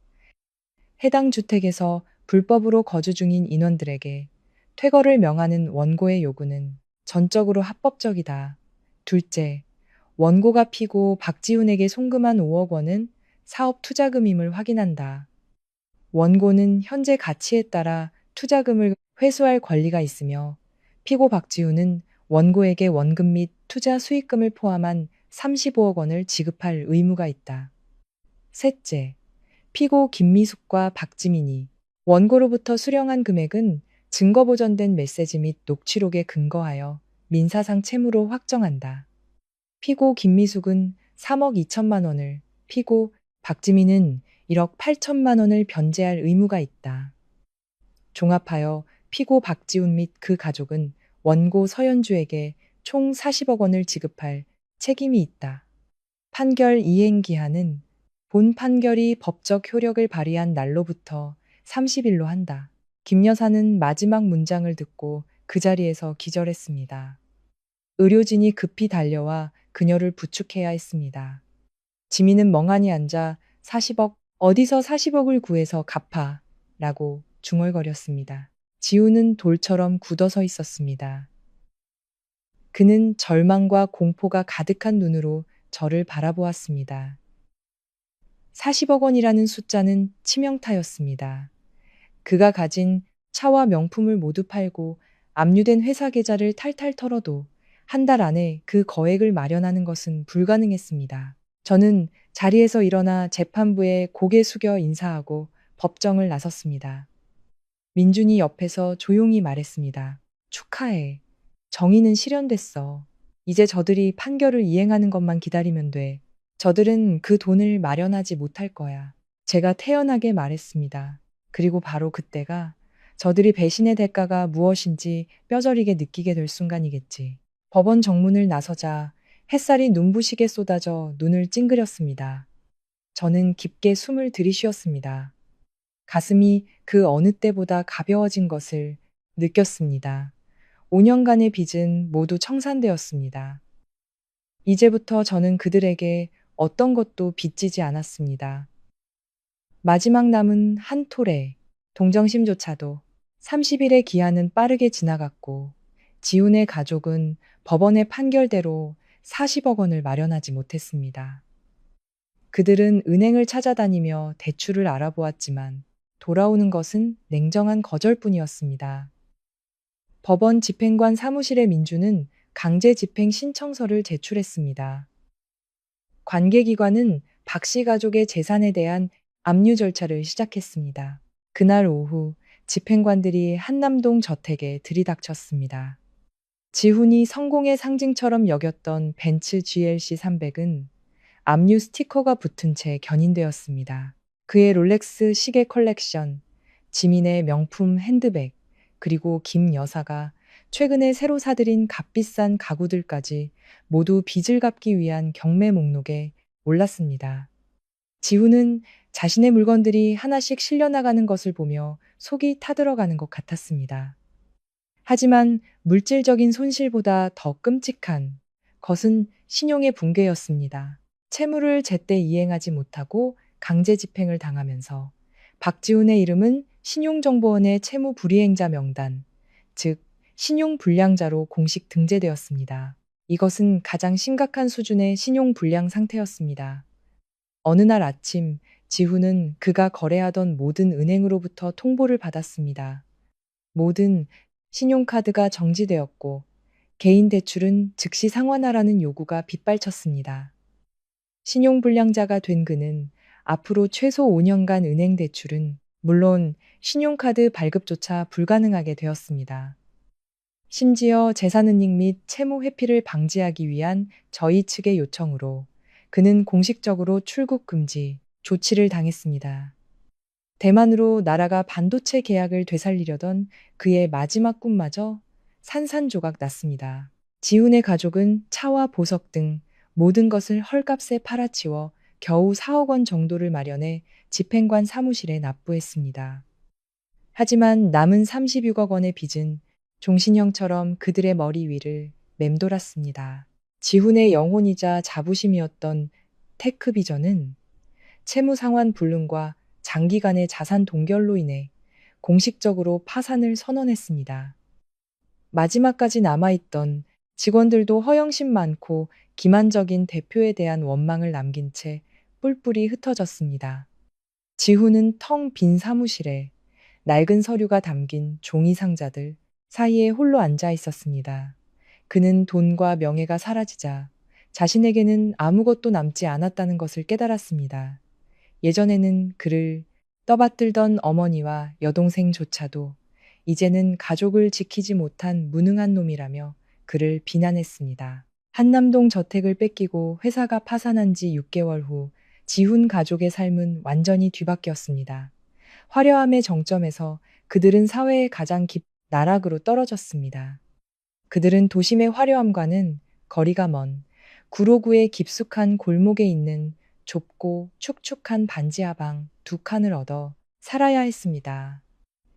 S1: 해당 주택에서 불법으로 거주 중인 인원들에게 퇴거를 명하는 원고의 요구는 전적으로 합법적이다. 둘째, 원고가 피고 박지훈에게 송금한 5억 원은 사업 투자금임을 확인한다. 원고는 현재 가치에 따라 투자금을 회수할 권리가 있으며 피고 박지훈은 원고에게 원금 및 투자 수익금을 포함한 35억 원을 지급할 의무가 있다. 셋째, 피고 김미숙과 박지민이 원고로부터 수령한 금액은 증거 보전된 메시지 및 녹취록에 근거하여 민사상 채무로 확정한다. 피고 김미숙은 3억 2천만 원을, 피고 박지민은 1억 8천만 원을 변제할 의무가 있다. 종합하여 피고 박지훈 및 그 가족은 원고 서연주에게 총 40억 원을 지급할 책임이 있다. 판결 이행 기한은 본 판결이 법적 효력을 발휘한 날로부터 30일로 한다. 김 여사는 마지막 문장을 듣고 그 자리에서 기절했습니다. 의료진이 급히 달려와 그녀를 부축해야 했습니다. 지민은 멍하니 앉아 40억, 어디서 40억을 구해서 갚아 라고 중얼거렸습니다. 지훈은 돌처럼 굳어서 있었습니다. 그는 절망과 공포가 가득한 눈으로 저를 바라보았습니다. 40억 원이라는 숫자는 치명타였습니다. 그가 가진 차와 명품을 모두 팔고 압류된 회사 계좌를 탈탈 털어도 한 달 안에 그 거액을 마련하는 것은 불가능했습니다. 저는 자리에서 일어나 재판부에 고개 숙여 인사하고 법정을 나섰습니다. 민준이 옆에서 조용히 말했습니다. 축하해. 정의는 실현됐어. 이제 저들이 판결을 이행하는 것만 기다리면 돼. 저들은 그 돈을 마련하지 못할 거야. 제가 태연하게 말했습니다. 그리고 바로 그때가 저들이 배신의 대가가 무엇인지 뼈저리게 느끼게 될 순간이겠지. 법원 정문을 나서자 햇살이 눈부시게 쏟아져 눈을 찡그렸습니다. 저는 깊게 숨을 들이쉬었습니다. 가슴이 그 어느 때보다 가벼워진 것을 느꼈습니다. 5년간의 빚은 모두 청산되었습니다. 이제부터 저는 그들에게 어떤 것도 빚지지 않았습니다. 마지막 남은 한 톨의 동정심조차도 30일의 기한은 빠르게 지나갔고 지훈의 가족은 법원의 판결대로 40억 원을 마련하지 못했습니다. 그들은 은행을 찾아다니며 대출을 알아보았지만 돌아오는 것은 냉정한 거절뿐이었습니다. 법원 집행관 사무실의 민주는 강제 집행 신청서를 제출했습니다. 관계기관은 박 씨 가족의 재산에 대한 압류 절차를 시작했습니다. 그날 오후 집행관들이 한남동 저택에 들이닥쳤습니다. 지훈이 성공의 상징처럼 여겼던 벤츠 GLC 300은 압류 스티커가 붙은 채 견인되었습니다. 그의 롤렉스 시계 컬렉션, 지민의 명품 핸드백, 그리고 김 여사가 최근에 새로 사들인 값비싼 가구들까지 모두 빚을 갚기 위한 경매 목록에 올랐습니다. 지훈은 자신의 물건들이 하나씩 실려나가는 것을 보며 속이 타들어가는 것 같았습니다. 하지만 물질적인 손실보다 더 끔찍한 것은 신용의 붕괴였습니다. 채무를 제때 이행하지 못하고 강제 집행을 당하면서 박지훈의 이름은 신용정보원의 채무 불이행자 명단, 즉 신용불량자로 공식 등재되었습니다. 이것은 가장 심각한 수준의 신용불량 상태였습니다. 어느 날 아침 지훈은 그가 거래하던 모든 은행으로부터 통보를 받았습니다. 모든 신용카드가 정지되었고 개인 대출은 즉시 상환하라는 요구가 빗발쳤습니다. 신용불량자가 된 그는 앞으로 최소 5년간 은행 대출은 물론 신용카드 발급조차 불가능하게 되었습니다. 심지어 재산은닉 및 채무 회피를 방지하기 위한 저희 측의 요청으로 그는 공식적으로 출국 금지 조치를 당했습니다. 대만으로 나라가 반도체 계약을 되살리려던 그의 마지막 꿈마저 산산조각 났습니다. 지훈의 가족은 차와 보석 등 모든 것을 헐값에 팔아치워 겨우 4억 원 정도를 마련해 집행관 사무실에 납부했습니다. 하지만 남은 36억 원의 빚은 종신형처럼 그들의 머리 위를 맴돌았습니다. 지훈의 영혼이자 자부심이었던 테크비전은 채무 상환 불능과 장기간의 자산 동결로 인해 공식적으로 파산을 선언했습니다. 마지막까지 남아있던 직원들도 허영심 많고 기만적인 대표에 대한 원망을 남긴 채 뿔뿔이 흩어졌습니다. 지훈은 텅 빈 사무실에 낡은 서류가 담긴 종이 상자들 사이에 홀로 앉아 있었습니다. 그는 돈과 명예가 사라지자 자신에게는 아무것도 남지 않았다는 것을 깨달았습니다. 예전에는 그를 떠받들던 어머니와 여동생조차도 이제는 가족을 지키지 못한 무능한 놈이라며 그를 비난했습니다. 한남동 저택을 뺏기고 회사가 파산한 지 6개월 후 지훈 가족의 삶은 완전히 뒤바뀌었습니다. 화려함의 정점에서 그들은 사회의 가장 나락으로 떨어졌습니다. 그들은 도심의 화려함과는 거리가 먼 구로구의 깊숙한 골목에 있는 좁고 축축한 반지하 방 2칸을 얻어 살아야 했습니다.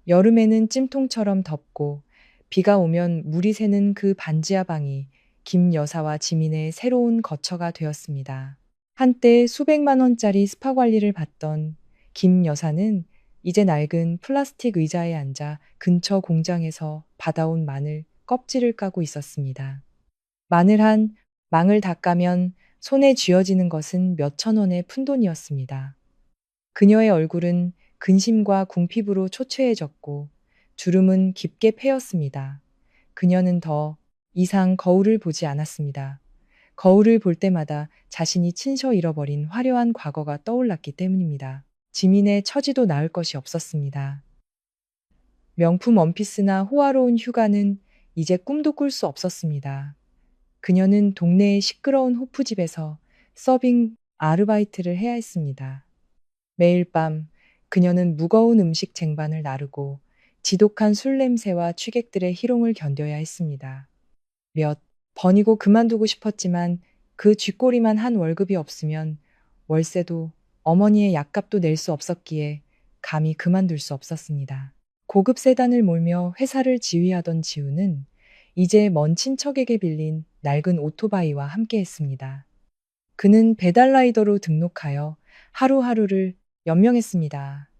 S1: 여름에는 찜통처럼 덥고 비가 오면 물이 새는 그 반지하 방이 김 여사와 지민의 새로운 거처가 되었습니다. 한때 수백만 원짜리 스파 관리를 받던 김 여사는 이제 낡은 플라스틱 의자에 앉아 근처 공장에서 받아온 마늘 껍질을 까고 있었습니다. 마늘 한 망을 닦아면 손에 쥐어지는 것은 몇천 원의 푼돈이었습니다. 그녀의 얼굴은 근심과 궁핍으로 초췌해졌고 주름은 깊게 패였습니다. 그녀는 더 이상 거울을 보지 않았습니다. 거울을 볼 때마다 자신이 친셔 잃어버린 화려한 과거가 떠올랐기 때문입니다. 지민의 처지도 나을 것이 없었습니다. 명품 원피스나 호화로운 휴가는 이제 꿈도 꿀 수 없었습니다. 그녀는 동네의 시끄러운 호프집에서 서빙 아르바이트를 해야 했습니다. 매일 밤 그녀는 무거운 음식 쟁반을 나르고 지독한 술 냄새와 취객들의 희롱을 견뎌야 했습니다. 몇 번이고 그만두고 싶었지만 그 쥐꼬리만 한 월급이 없으면 월세도 어머니의 약값도 낼 수 없었기에 감히 그만둘 수 없었습니다. 고급 세단을 몰며 회사를 지휘하던 지우는 이제 먼 친척에게 빌린 낡은 오토바이와 함께했습니다. 그는 배달라이더로 등록하여 하루하루를 연명했습니다.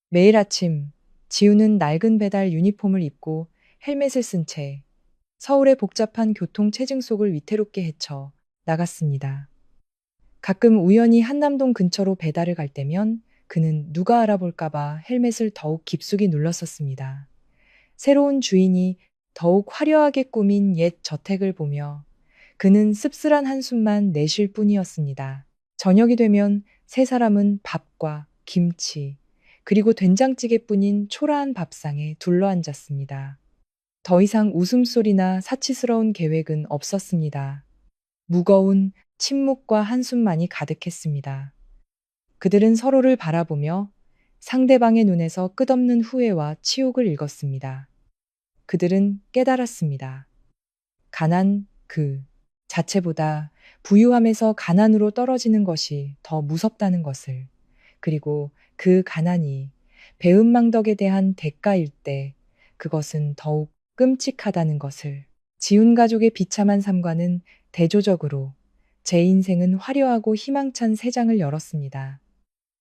S1: 매일 아침 지우는 낡은 배달 유니폼을 입고 헬멧을 쓴 채 서울의 복잡한 교통 체증 속을 위태롭게 헤쳐 나갔습니다. 가끔 우연히 한남동 근처로 배달을 갈 때면 그는 누가 알아볼까봐 헬멧을 더욱 깊숙이 눌렀었습니다. 새로운 주인이 더욱 화려하게 꾸민 옛 저택을 보며 그는 씁쓸한 한숨만 내쉴 뿐이었습니다. 저녁이 되면 세 사람은 밥과 김치, 그리고 된장찌개뿐인 초라한 밥상에 둘러앉았습니다. 더 이상 웃음소리나 사치스러운 계획은 없었습니다. 무거운 침묵과 한숨만이 가득했습니다. 그들은 서로를 바라보며 상대방의 눈에서 끝없는 후회와 치욕을 읽었습니다. 그들은 깨달았습니다. 가난 그 자체보다 부유함에서 가난으로 떨어지는 것이 더 무섭다는 것을, 그리고 그 가난이 배은망덕에 대한 대가일 때 그것은 더욱 끔찍하다는 것을. 지훈 가족의 비참한 삶과는 대조적으로 제 인생은 화려하고 희망찬 새 장을 열었습니다.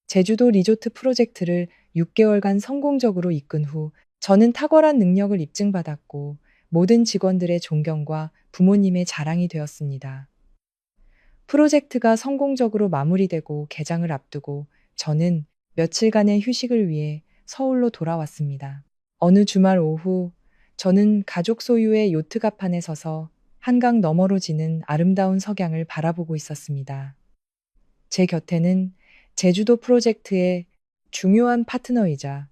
S1: 제주도 리조트 프로젝트를 6개월간 성공적으로 이끈 후 저는 탁월한 능력을 입증받았고 모든 직원들의 존경과 부모님의 자랑이 되었습니다. 프로젝트가 성공적으로 마무리되고 개장을 앞두고 저는 며칠간의 휴식을 위해 서울로 돌아왔습니다. 어느 주말 오후 저는 가족 소유의 요트 갑판에 서서 한강 너머로 지는 아름다운 석양을 바라보고 있었습니다. 제 곁에는 제주도 프로젝트의 중요한 파트너이자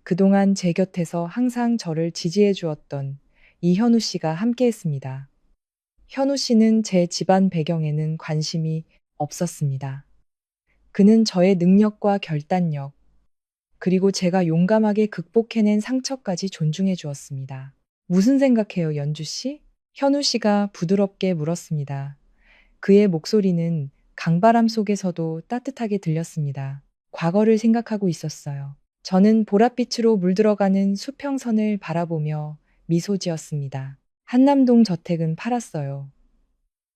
S1: 그동안 제 곁에서 항상 저를 지지해 주었던 이현우 씨가 함께했습니다. 현우 씨는 제 집안 배경에는 관심이 없었습니다. 그는 저의 능력과 결단력, 그리고 제가 용감하게 극복해낸 상처까지 존중해 주었습니다. 무슨 생각해요, 연주 씨? 현우 씨가 부드럽게 물었습니다. 그의 목소리는 강바람 속에서도 따뜻하게 들렸습니다. 과거를 생각하고 있었어요. 저는 보랏빛으로 물들어가는 수평선을 바라보며 미소 지었습니다. 한남동 저택은 팔았어요.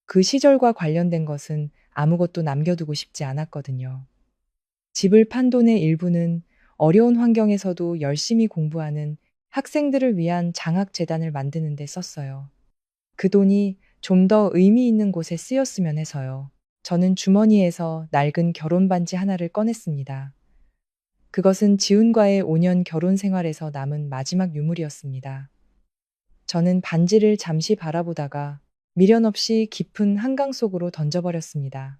S1: 그 시절과 관련된 것은 아무것도 남겨두고 싶지 않았거든요. 집을 판 돈의 일부는 어려운 환경에서도 열심히 공부하는 학생들을 위한 장학재단을 만드는 데 썼어요. 그 돈이 좀 더 의미 있는 곳에 쓰였으면 해서요. 저는 주머니에서 낡은 결혼 반지 하나를 꺼냈습니다. 그것은 지훈과의 5년 결혼 생활에서 남은 마지막 유물이었습니다. 저는 반지를 잠시 바라보다가 미련 없이 깊은 한강 속으로 던져버렸습니다.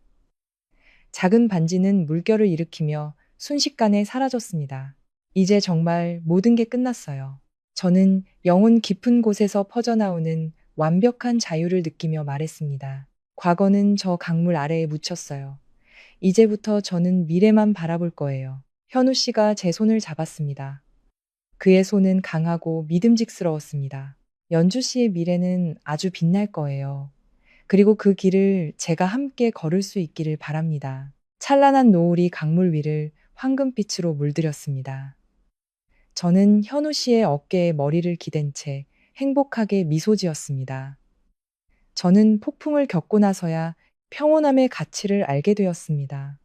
S1: 작은 반지는 물결을 일으키며 순식간에 사라졌습니다. 이제 정말 모든 게 끝났어요. 저는 영혼 깊은 곳에서 퍼져나오는 완벽한 자유를 느끼며 말했습니다. 과거는 저 강물 아래에 묻혔어요. 이제부터 저는 미래만 바라볼 거예요. 현우 씨가 제 손을 잡았습니다. 그의 손은 강하고 믿음직스러웠습니다. 연주 씨의 미래는 아주 빛날 거예요. 그리고 그 길을 제가 함께 걸을 수 있기를 바랍니다. 찬란한 노을이 강물 위를 황금빛으로 물들였습니다. 저는 현우 씨의 어깨에 머리를 기댄 채 행복하게 미소 지었습니다. 저는 폭풍을 겪고 나서야 평온함의 가치를 알게 되었습니다.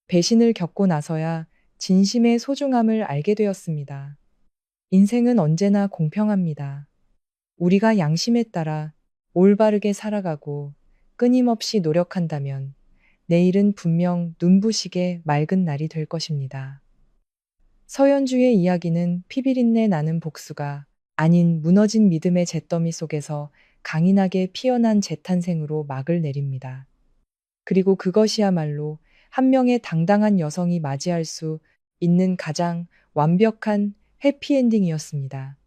S1: 배신을 겪고 나서야 진심의 소중함을 알게 되었습니다. 인생은 언제나 공평합니다. 우리가 양심에 따라 올바르게 살아가고 끊임없이 노력한다면 내일은 분명 눈부시게 맑은 날이 될 것입니다. 서연주의 이야기는 피비린내 나는 복수가 아닌 무너진 믿음의 잿더미 속에서 강인하게 피어난 재탄생으로 막을 내립니다. 그리고 그것이야말로 한 명의 당당한 여성이 맞이할 수 있는 가장 완벽한 해피엔딩이었습니다.